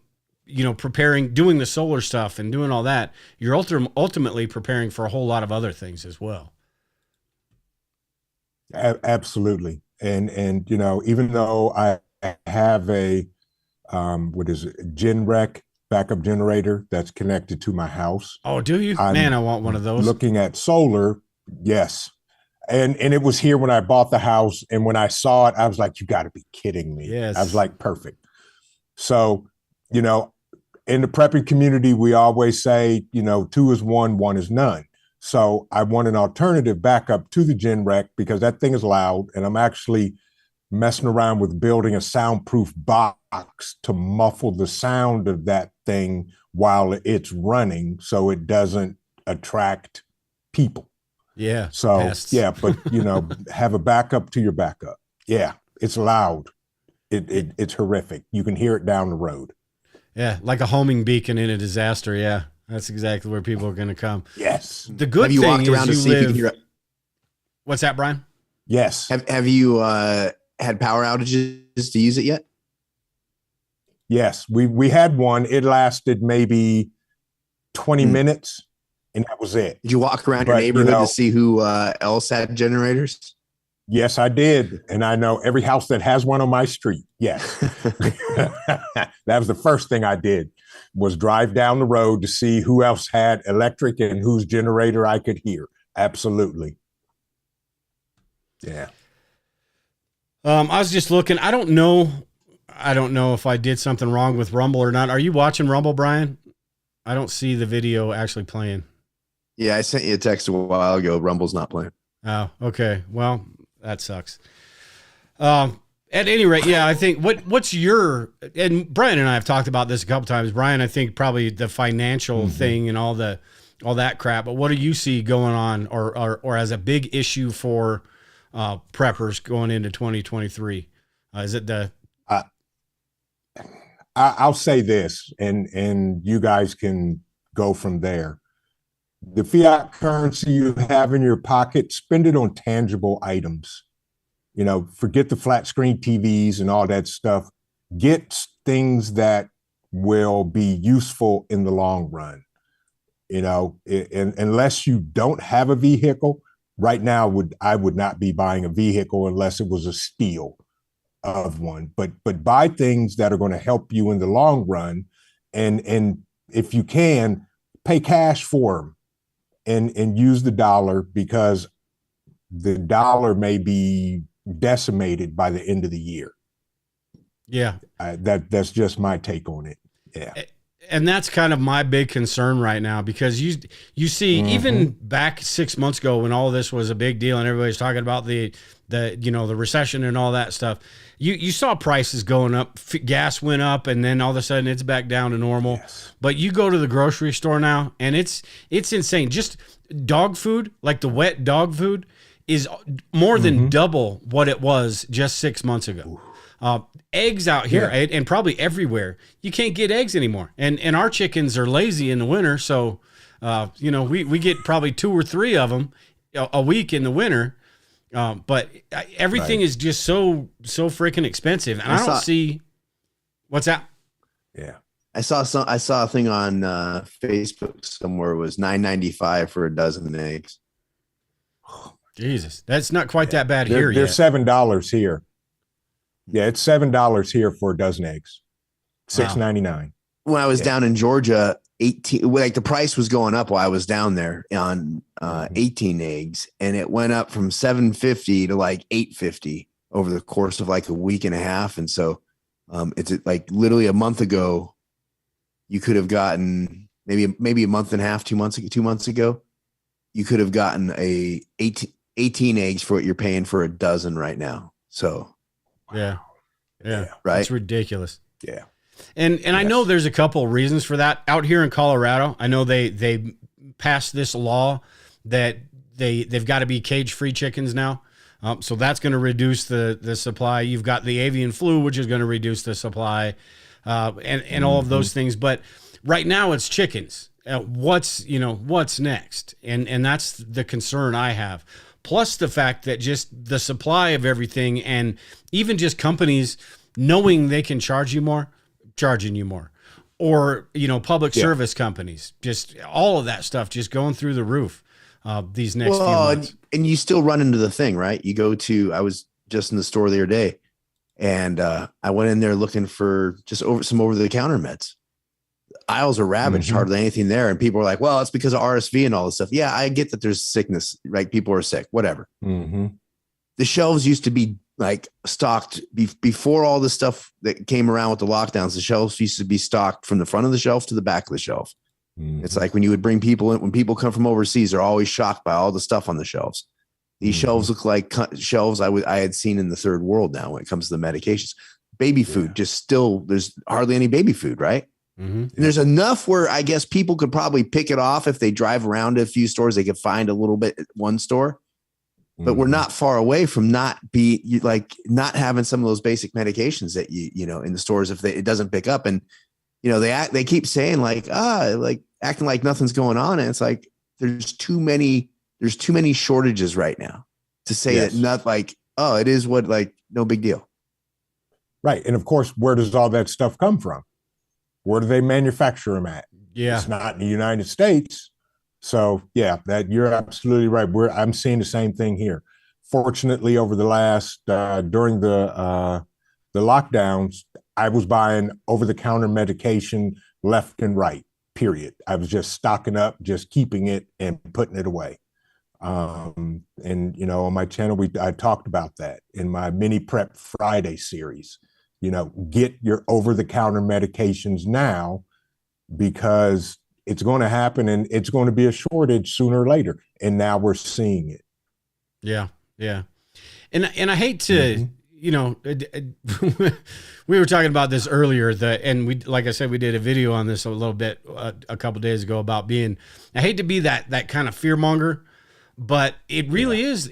preparing, doing the solar stuff and doing all that, you're ultimately preparing for a whole lot of other things as well. Absolutely. And even though I have a, GenRec backup generator that's connected to my house. Oh, do you? Man, I want one of those. Looking at solar, yes. And it was here when I bought the house. And when I saw it, I was like, you got to be kidding me. Yes. I was like, perfect. So, in the prepping community, we always say, 2 is 1, 1 is none. So I want an alternative backup to the GenRec because that thing is loud. And I'm actually messing around with building a soundproof box to muffle the sound of that thing while it's running so it doesn't attract people. Yeah. So pests. yeah, but have a backup to your backup. Yeah, it's loud. It's horrific. You can hear it down the road. Yeah, like a homing beacon in a disaster. Yeah, that's exactly where people are going to come. Yes. The good thing walked around is to see if you can hear it? What's that, Brian? Yes. Have you had power outages to use it yet? Yes, we had one. It lasted maybe 20 minutes, and that was it. Did you walk around your neighborhood to see who else had generators? Yes, I did. And I know every house that has one on my street. Yes. That was the first thing I did, was drive down the road to see who else had electric and whose generator I could hear. Absolutely. Yeah. I was just looking. I don't know if I did something wrong with Rumble or not. Are you watching Rumble, Brian? I don't see the video actually playing. Yeah, I sent you a text a while ago. Rumble's not playing. Oh, okay. Well, that sucks. At any rate, yeah, I think what's your, and Brian and I have talked about this a couple times. Brian, I think probably the financial thing and all that crap. But what do you see going on, or as a big issue for preppers going into 2023? Is it the? I'll say this, and you guys can go from there. The fiat currency you have in your pocket, spend it on tangible items. Forget the flat screen TVs and all that stuff. Get things that will be useful in the long run. Unless you don't have a vehicle, right now I would not be buying a vehicle unless it was a steal of one. But buy things that are going to help you in the long run, and if you can, pay cash for them. And use the dollar, because the dollar may be decimated by the end of the year. Yeah. That's just my take on it. Yeah. And that's kind of my big concern right now, because you see, even back 6 months ago when all this was a big deal and everybody's talking about the recession and all that stuff, you saw prices going up, gas went up, and then all of a sudden it's back down to normal. Yes. But you go to the grocery store now and it's insane. Just dog food, like the wet dog food, is more than double what it was just 6 months ago. Eggs out here, and probably everywhere, you can't get eggs anymore. And our chickens are lazy in the winter, so we get probably 2 or 3 of them a week in the winter. But everything is just so freaking expensive, and I don't see what's that. Yeah, I saw a thing on Facebook somewhere. It was $9.95 for a dozen eggs. Jesus, that's not quite that bad They're yet. $7 here. Yeah, it's $7 here for a dozen eggs. $6.99. When I was down in Georgia, 18, like the price was going up while I was down there on 18 eggs, and it went up from $7.50 to like $8.50 over the course of like a week and a half. And so it's like literally a month ago, you could have gotten maybe a month and a half, 2 months ago, you could have gotten 18 eggs for what you're paying for a dozen right now. So yeah, right. It's ridiculous. Yeah. And I know there's a couple of reasons for that. Out here in Colorado, I know they passed this law that they've got to be cage-free chickens now. So that's going to reduce the supply. You've got the avian flu, which is going to reduce the supply, and all of those things. But right now it's chickens. What's next? And that's the concern I have. Plus the fact that just the supply of everything, and even just companies knowing they can charging you more, or public service companies, just all of that stuff just going through the roof these next few months. And you still run into the thing, right? I was just in the store the other day, and I went in there looking for just some over-the-counter meds. Aisles are ravaged, hardly anything there, and people are like, well, it's because of RSV and all this stuff. Yeah, I get that there's sickness, right? People are sick, whatever. The shelves used to be like stocked before all the stuff that came around with the lockdowns. The shelves used to be stocked from the front of the shelf to the back of the shelf. It's like when you would bring people in, when people come from overseas, they're always shocked by all the stuff on the shelves. These shelves look like shelves I had seen in the third world now when it comes to the medications. Baby food, there's hardly any baby food, right? Mm-hmm. There's enough where I guess people could probably pick it off if they drive around a few stores. They could find a little bit at one store, but we're not far away from not having some of those basic medications that you know in the stores if it doesn't pick up. And you know they keep saying like acting like nothing's going on, and it's like there's too many shortages right now to say that not like it is what like no big deal. Right, and of course, where does all that stuff come from? Where do they manufacture them at? Yeah. It's not in the United States. So yeah, that you're absolutely right. I'm seeing the same thing here. Fortunately, over the last during the lockdowns, I was buying over-the-counter medication left and right. Period. I was just stocking up, just keeping it and putting it away. And you know, on my channel, I talked about that in my Mini Prep Friday series. You know, get your over-the-counter medications now because it's going to happen and it's going to be a shortage sooner or later. And now we're seeing it. Yeah. Yeah. And I hate to, you know, we were talking about this earlier and we, like I said, we did a video on this a little bit a couple days ago about I hate to be that kind of fear monger, but it really is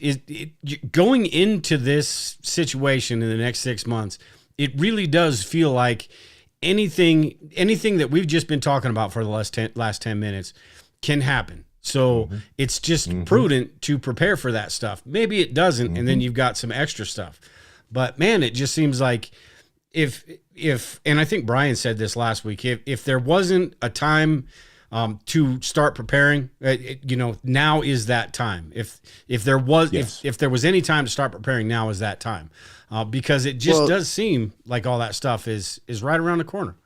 going into this situation in the next 6 months. It really does feel like anything that we've just been talking about for the last 10 minutes can happen. So it's just prudent to prepare for that stuff. Maybe it doesn't, and then you've got some extra stuff. But man, it just seems like if and I think Brian said this last week, if there wasn't a time to start preparing, you know, now is that time. If there was if there was any time to start preparing, now is that time. Because it just does seem like all that stuff is right around the corner.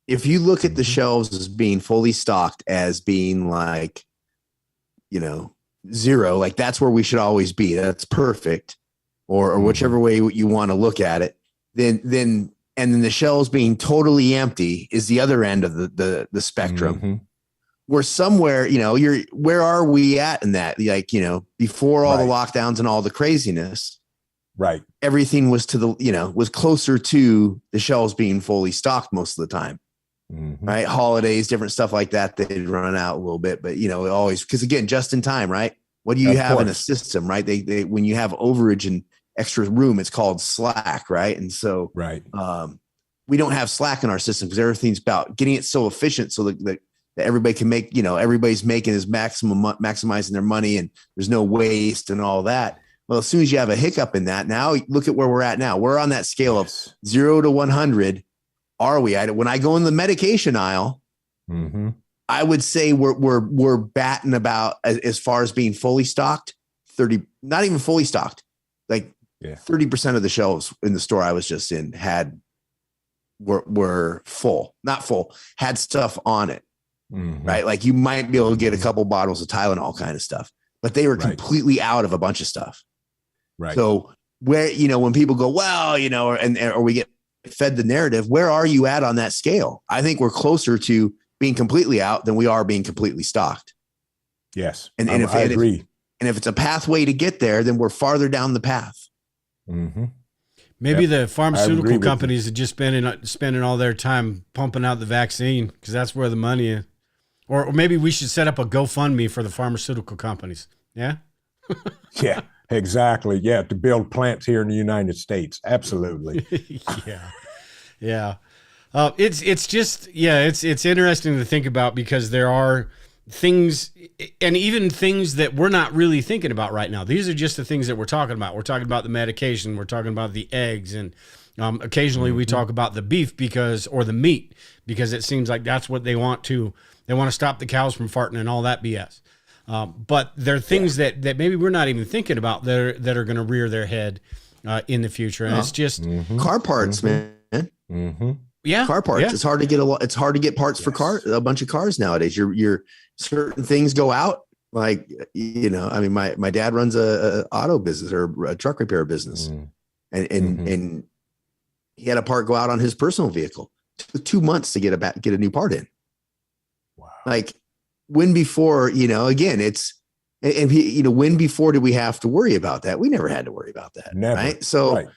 If you look at the shelves as being fully stocked, as being like, you know, zero, like that's where we should always be. That's perfect, or whichever way you want to look at it. Then the shelves being totally empty is the other end of the spectrum. We're somewhere, you know, where are we at in that? Like, you know, before all the lockdowns and all the craziness. Right. Everything was was closer to the shelves being fully stocked most of the time. Right. Holidays, different stuff like that. They'd run out a little bit, but you know, always, because again, just in time, right? What do you have in a system, right? They when you have overage and extra room, it's called slack, right? And so we don't have slack in our system because everything's about getting it so efficient so that everybody can make, you know, everybody's making his maximizing their money and there's no waste and all that. Well, as soon as you have a hiccup in that, now look at where we're at now. We're on that scale of 0 to 100. Are we? When I go in the medication aisle, I would say we're batting about as far as being fully stocked, 30, not even fully stocked, like 30% of the shelves in the store I was just in were full, not full, had stuff on it, right? Like you might be able to get a couple bottles of Tylenol kind of stuff, but they were completely out of a bunch of stuff. Right. So where, you know, when people go, well, you know, or we get fed the narrative, where are you at on that scale? I think we're closer to being completely out than we are being completely stocked. Yes. And I agree. If it's a pathway to get there, then we're farther down the path. Maybe the pharmaceutical companies are just spending all their time pumping out the vaccine because that's where the money is. Or maybe we should set up a GoFundMe for the pharmaceutical companies. Yeah. Yeah. Exactly. Yeah. To build plants here in the United States. Absolutely. Yeah. It's just, it's interesting to think about because there are things and even things that we're not really thinking about right now. These are just the things that we're talking about. We're talking about the medication. We're talking about the eggs. And occasionally we talk about the beef or the meat, because it seems like that's what they want to stop the cows from farting and all that BS. But there are things that maybe we're not even thinking about that are going to rear their head in the future. And it's just car parts, man. Yeah. Car parts. Yeah. It's hard to get it's hard to get parts for a bunch of cars nowadays. Your certain things go out. Like, you know, I mean, my dad runs a auto business or a truck repair business, and he had a part go out on his personal vehicle. It took 2 months to get a new part in. Wow. Like, when before, you know, again, when before did we have to worry about that? We never had to worry about that. Never. Right. So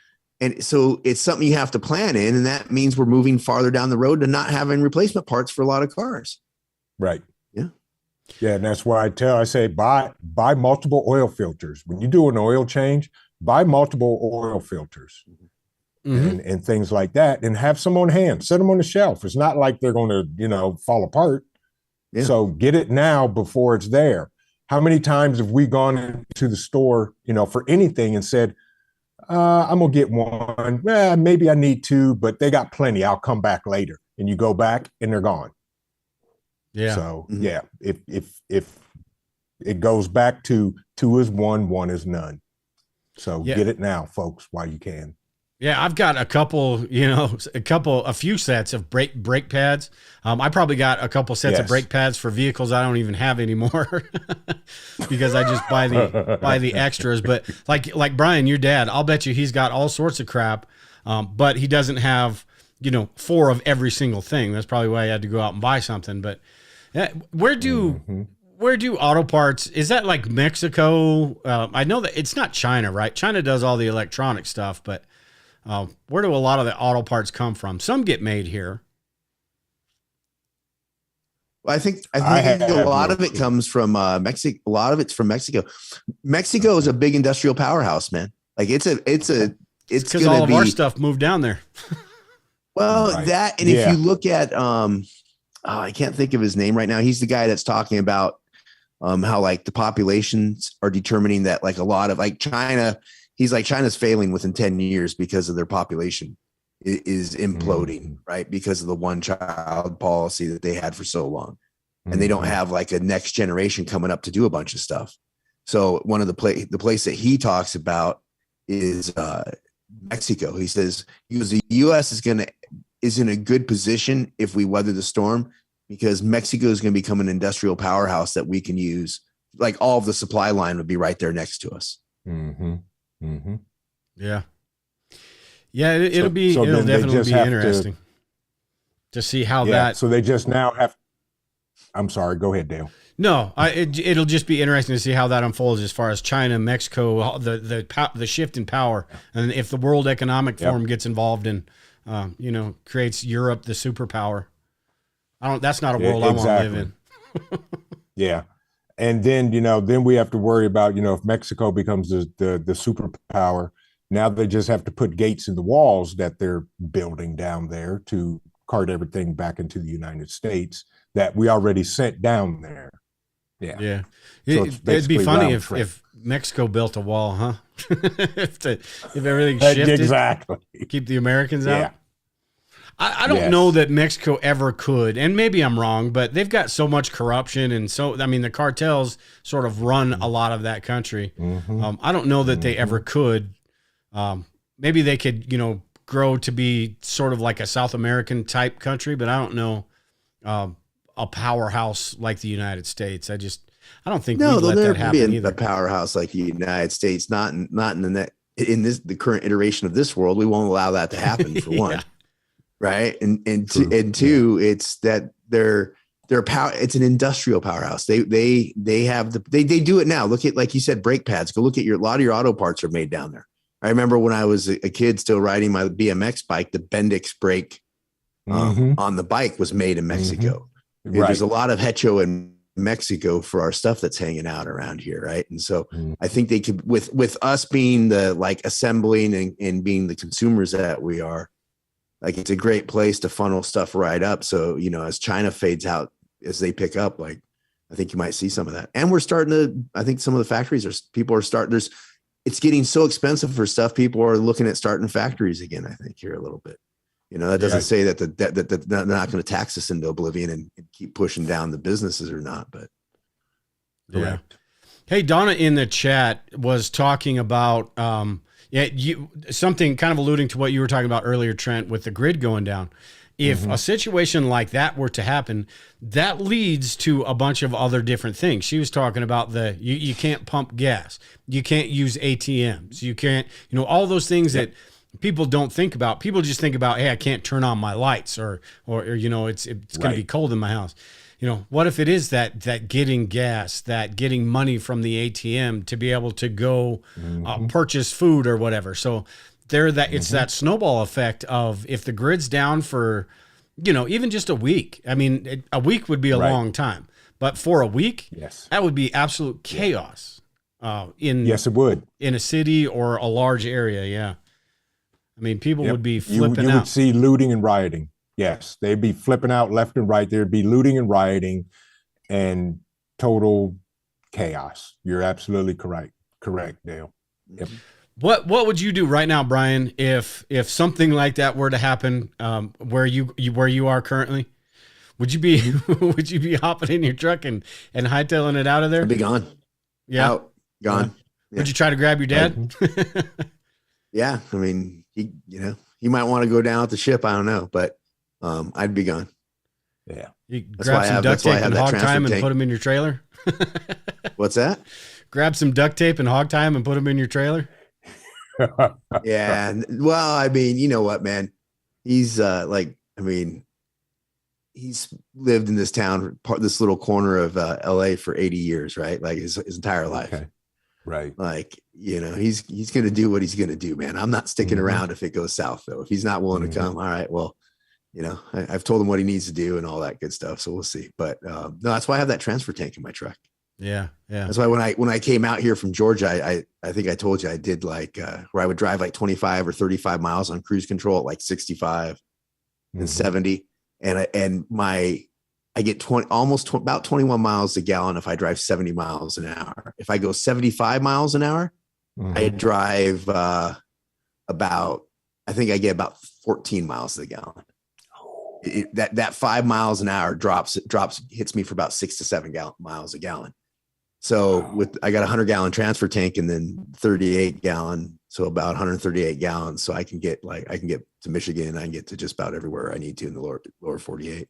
And so it's something you have to plan in. And that means we're moving farther down the road to not having replacement parts for a lot of cars. Right. Yeah. Yeah. And that's why I say buy multiple oil filters. When you do an oil change, buy multiple oil filters and things like that, and have some on hand. Set them on the shelf. It's not like they're going to, fall apart. Yeah. So get it now before it's there. How many times have we gone into the store, for anything and said, I'm going to get one. Maybe I need two, but they got plenty. I'll come back later. And you go back and they're gone. Yeah. So yeah, if it goes back to 2 is 1, 1 is none. So get it now, folks, while you can. Yeah, I've got a few sets of brake pads. I probably got a couple sets of brake pads for vehicles I don't even have anymore because I just buy the extras. But like Brian, your dad, I'll bet you he's got all sorts of crap, but he doesn't have 4 of every single thing. That's probably why I had to go out and buy something. But where do auto parts? Is that like Mexico? I know that it's not China, right? China does all the electronic stuff, but where do a lot of the auto parts come from? Some get made here. Well, I think a lot of it comes from Mexico. A lot of it's from Mexico. Mexico is a big industrial powerhouse, man. Like it's because all of our stuff moved down there. Well, that, and if you look at I can't think of his name right now. He's the guy that's talking about how like the populations are determining that like a lot of like China. He's like, China's failing within 10 years because of their population is imploding, right? Because of the one child policy that they had for so long. And they don't have like a next generation coming up to do a bunch of stuff. So one of the place that he talks about is Mexico. He says, the U.S. is in a good position if we weather the storm, because Mexico is going to become an industrial powerhouse that we can use. Like all of the supply line would be right there next to us. Yeah. It'll definitely be interesting to see how that. So they just now have. I'm sorry. Go ahead, Dale. No, it'll just be interesting to see how that unfolds as far as China, Mexico, the shift in power, and if the World Economic Forum gets involved and creates Europe the superpower. That's not a world I want to live in. Yeah. And then, then we have to worry about, if Mexico becomes the superpower, now they just have to put gates in the walls that they're building down there to cart everything back into the United States that we already sent down there. Yeah. Yeah. So it'd be funny if Mexico built a wall, huh? if everything shifted. Exactly. Keep the Americans out. I don't know that Mexico ever could, and maybe I'm wrong, but they've got so much corruption, and the cartels sort of run a lot of that country. I don't know that they ever could. Maybe they could, grow to be sort of like a South American type country, but I don't know a powerhouse like the United States. I don't think we'd let that happen either. A powerhouse like the United States, not in the current iteration of this world. We won't allow that to happen, for one. Right. And two, it's that they're power. It's an industrial powerhouse. They do it now. Look at, like you said, brake pads. Go look at a lot of your auto parts are made down there. I remember when I was a kid still riding my BMX bike, the Bendix brake on the bike was made in Mexico. There's a lot of hecho in Mexico for our stuff that's hanging out around here. Right. And so I think they could, with us being the like assembling and being the consumers that we are, like, it's a great place to funnel stuff right up. So, as China fades out, as they pick up, like, I think you might see some of that. And we're starting to, I think some of the factories it's getting so expensive for stuff. People are looking at starting factories again, I think, here a little bit. That doesn't say that that they're not going to tax us into oblivion and keep pushing down the businesses or not, but. Correct. Hey, Donna in the chat was talking about, something kind of alluding to what you were talking about earlier, Trent, with the grid going down. If a situation like that were to happen, that leads to a bunch of other different things. She was talking about you can't pump gas, you can't use ATMs, you can't, all those things that people don't think about. People just think about, hey, I can't turn on my lights or it's going to be cold in my house. What if it is that getting gas, that getting money from the ATM to be able to go purchase food or whatever. So it's that snowball effect of if the grid's down for, even just a week. I mean, a week would be a long time, but for a week, that would be absolute chaos. Yes, it would, in a city or a large area. Yeah. I mean, people would be flipping you out. would see looting and rioting. Yes. They'd be flipping out left and right. There'd be looting and rioting and total chaos. You're absolutely correct, Dale. Yep. What would you do right now, Brian, if something like that were to happen, where you are currently? Would you be hopping in your truck and hightailing it out of there? I'd be gone. Yeah. Out, gone. Yeah. Would you try to grab your dad? Yeah. I mean, he might want to go down with the ship. I don't know, but I'd be gone. Yeah. You grab some duct tape and hog tie him and put him in your trailer. What's that? Grab some duct tape and hog tie him and put him in your trailer. Yeah. Well, I mean, you know what, man? He's he's lived in this town, this little corner of LA for 80 years, right? Like his entire life. Okay. Right. Like, he's going to do what he's going to do, man. I'm not sticking around if it goes south, though. If he's not willing to come, all right, well, I've told him what he needs to do and all that good stuff. So we'll see. But no, that's why I have that transfer tank in my truck. Yeah. Yeah. That's why when I came out here from Georgia, I think I told you I did like where I would drive like 25 or 35 miles on cruise control at like 65 and 70. And I get about 21 miles a gallon if I drive 70 miles an hour. If I go 75 miles an hour, I drive I think I get about 14 miles a gallon. That 5 miles an hour hits me for about 6 to 7 miles a gallon. So I got a 100-gallon transfer tank and then 38 gallon, so about 138 gallons. So I can get to Michigan. I can get to just about everywhere I need to in the lower 48.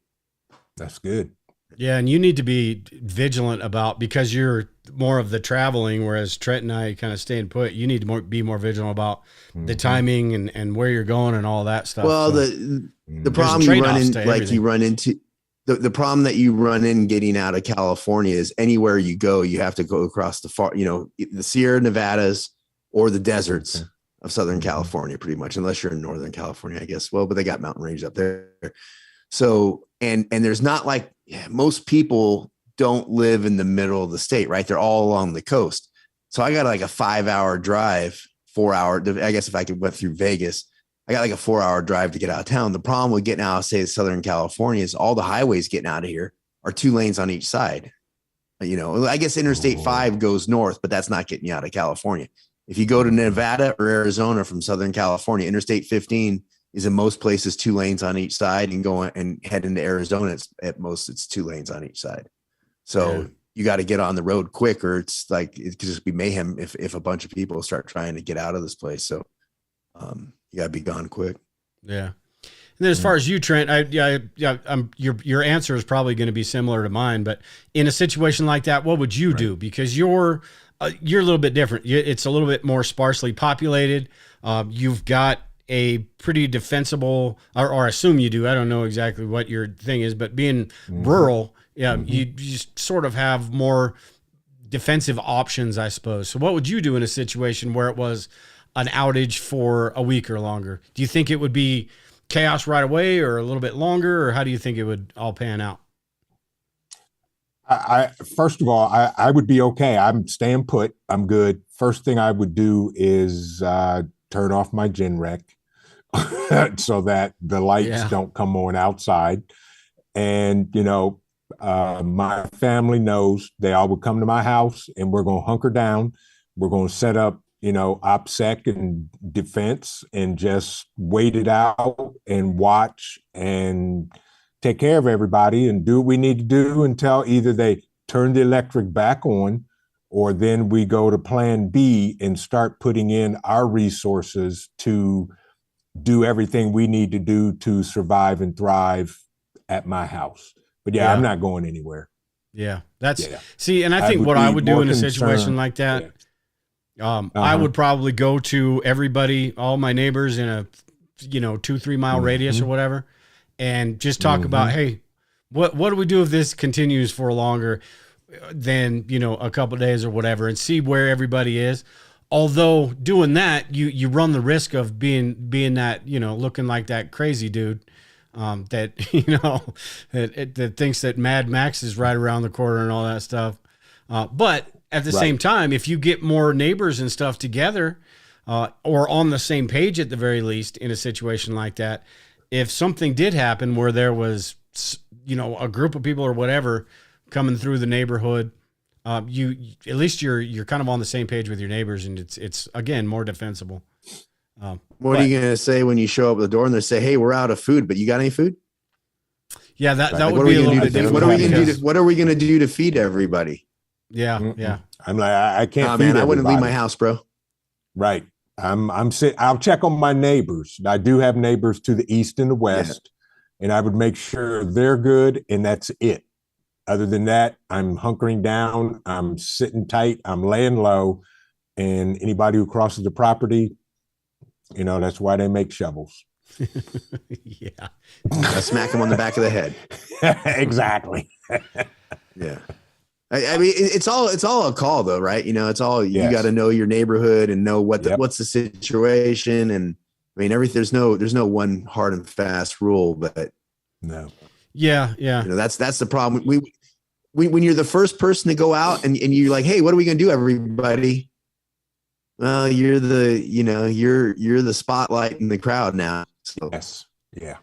That's good. Yeah, and you need to be vigilant about, because you're more of the traveling, whereas Trent and I kind of staying put. You need to be more vigilant about the timing and where you're going and all that stuff. Well, the problem you run into. The problem that you run in getting out of California is anywhere you go, you have to go across the Sierra Nevadas or the deserts of Southern California, pretty much, unless you're in Northern California, I guess. Well, but they got mountain range up there. So, and there's not like, most people don't live in the middle of the state, right? They're all along the coast. So I got like a 5-hour drive, 4 hour, I guess if I went through Vegas, I got like a 4-hour drive to get out of town. The problem with getting out of, say, Southern California is all the highways getting out of here are 2 lanes on each side. I guess Interstate 5 goes north, but that's not getting you out of California. If you go to Nevada or Arizona from Southern California, Interstate 15 is in most places 2 lanes on each side, and go and head into Arizona. It's 2 lanes on each side. So you got to get on the road quick, or it's like, it could just be mayhem if a bunch of people start trying to get out of this place. So, you gotta be gone quick. Yeah. And then as far as you, Trent, your answer is probably going to be similar to mine, but in a situation like that, what would you do? Because you're a little bit different. It's a little bit more sparsely populated. You've got a pretty defensible, or I assume you do. I don't know exactly what your thing is, but being rural, you just sort of have more defensive options, I suppose. So what would you do in a situation where it was an outage for a week or longer? Do you think it would be chaos right away, or a little bit longer, or how do you think it would all pan out? First of all, I would be okay. I'm staying put. I'm good. First thing I would do is turn off my gen rec so that the lights don't come on outside. And, my family knows they all would come to my house, and we're going to hunker down. We're going to set up, OPSEC and defense, and just wait it out and watch and take care of everybody and do what we need to do until either they turn the electric back on, or then we go to plan B and start putting in our resources to do everything we need to do to survive and thrive at my house. But I'm not going anywhere. Yeah. See, and I think what I would do in a situation like that, I would probably go to everybody, all my neighbors in a 2-3 mile radius or whatever, and just talk about, hey, what do we do if this continues for longer than a couple of days or whatever, and see where everybody is. although doing that, you run the risk of being that, looking like that crazy dude that, that thinks that Mad Max is right around the corner and all that stuff. But at the same time, if you get more neighbors and stuff together, or on the same page at the very least in a situation like that, if something did happen where there was, a group of people or whatever coming through the neighborhood, at least you're kind of on the same page with your neighbors, and it's again more defensible. What are you gonna say when you show up at the door and they say, "Hey, we're out of food, but you got any food?" Yeah, that would be a little bit different. What are we gonna do to feed everybody? Yeah, yeah. I'm like, I can't. Nah, feed man, I wouldn't leave everybody. my house, bro. Right. I'll check on my neighbors. I do have neighbors to the east and the west, and I would make sure they're good, and that's it. Other than that, I'm hunkering down. I'm sitting tight. I'm laying low, and anybody who crosses the property, that's why they make shovels. Yeah. I smack him on the back of the head. Exactly. Yeah. I mean, it's all a call though, right? It's all, you got to know your neighborhood and know what's the situation. And I mean, there's no one hard and fast rule, but no. Yeah. Yeah. That's the problem. When you're the first person to go out and you're like, "Hey, what are we going to do, everybody?" Well, you're the spotlight in the crowd now. So. Yes. Yeah.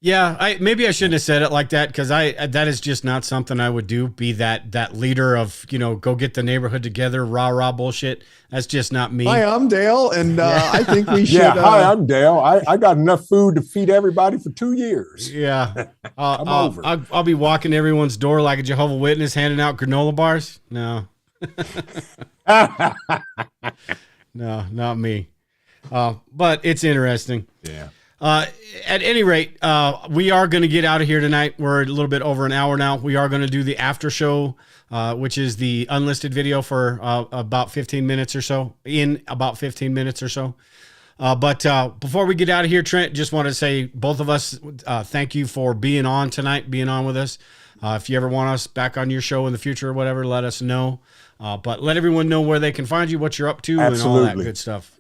Yeah, maybe I shouldn't have said it like that, because that is just not something I would do. Be that leader of, go get the neighborhood together, rah bullshit. That's just not me. Hi, I'm Dale, and I think we should. Yeah, hi, I'm Dale. I got enough food to feed everybody for 2 years. Yeah, I'm over. I'll be walking to everyone's door like a Jehovah's Witness, handing out granola bars. No, no, not me. But it's interesting. Yeah. At any rate, we are going to get out of here tonight. We're a little bit over an hour now. We are going to do the after show, which is the unlisted video for about 15 minutes or so. But before we get out of here, Trent, just want to say both of us thank you for being on tonight, being on with us. If you ever want us back on your show in the future or whatever, let us know. But let everyone know where they can find you, what you're up to, and all that good stuff.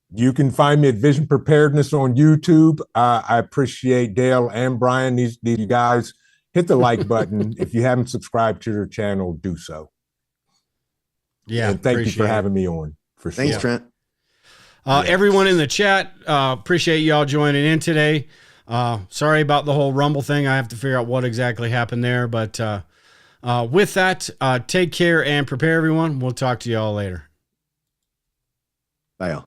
You can find me at Vision Preparedness on YouTube. I appreciate Dale and Brian. These guys, hit the like button. If you haven't subscribed to their channel, do so. Yeah. And thank you for having me on. For sure. Thanks, Trent. Everyone in the chat, appreciate y'all joining in today. Sorry about the whole Rumble thing. I have to figure out what exactly happened there. But with that, take care and prepare, everyone. We'll talk to y'all later. Bye, y'all.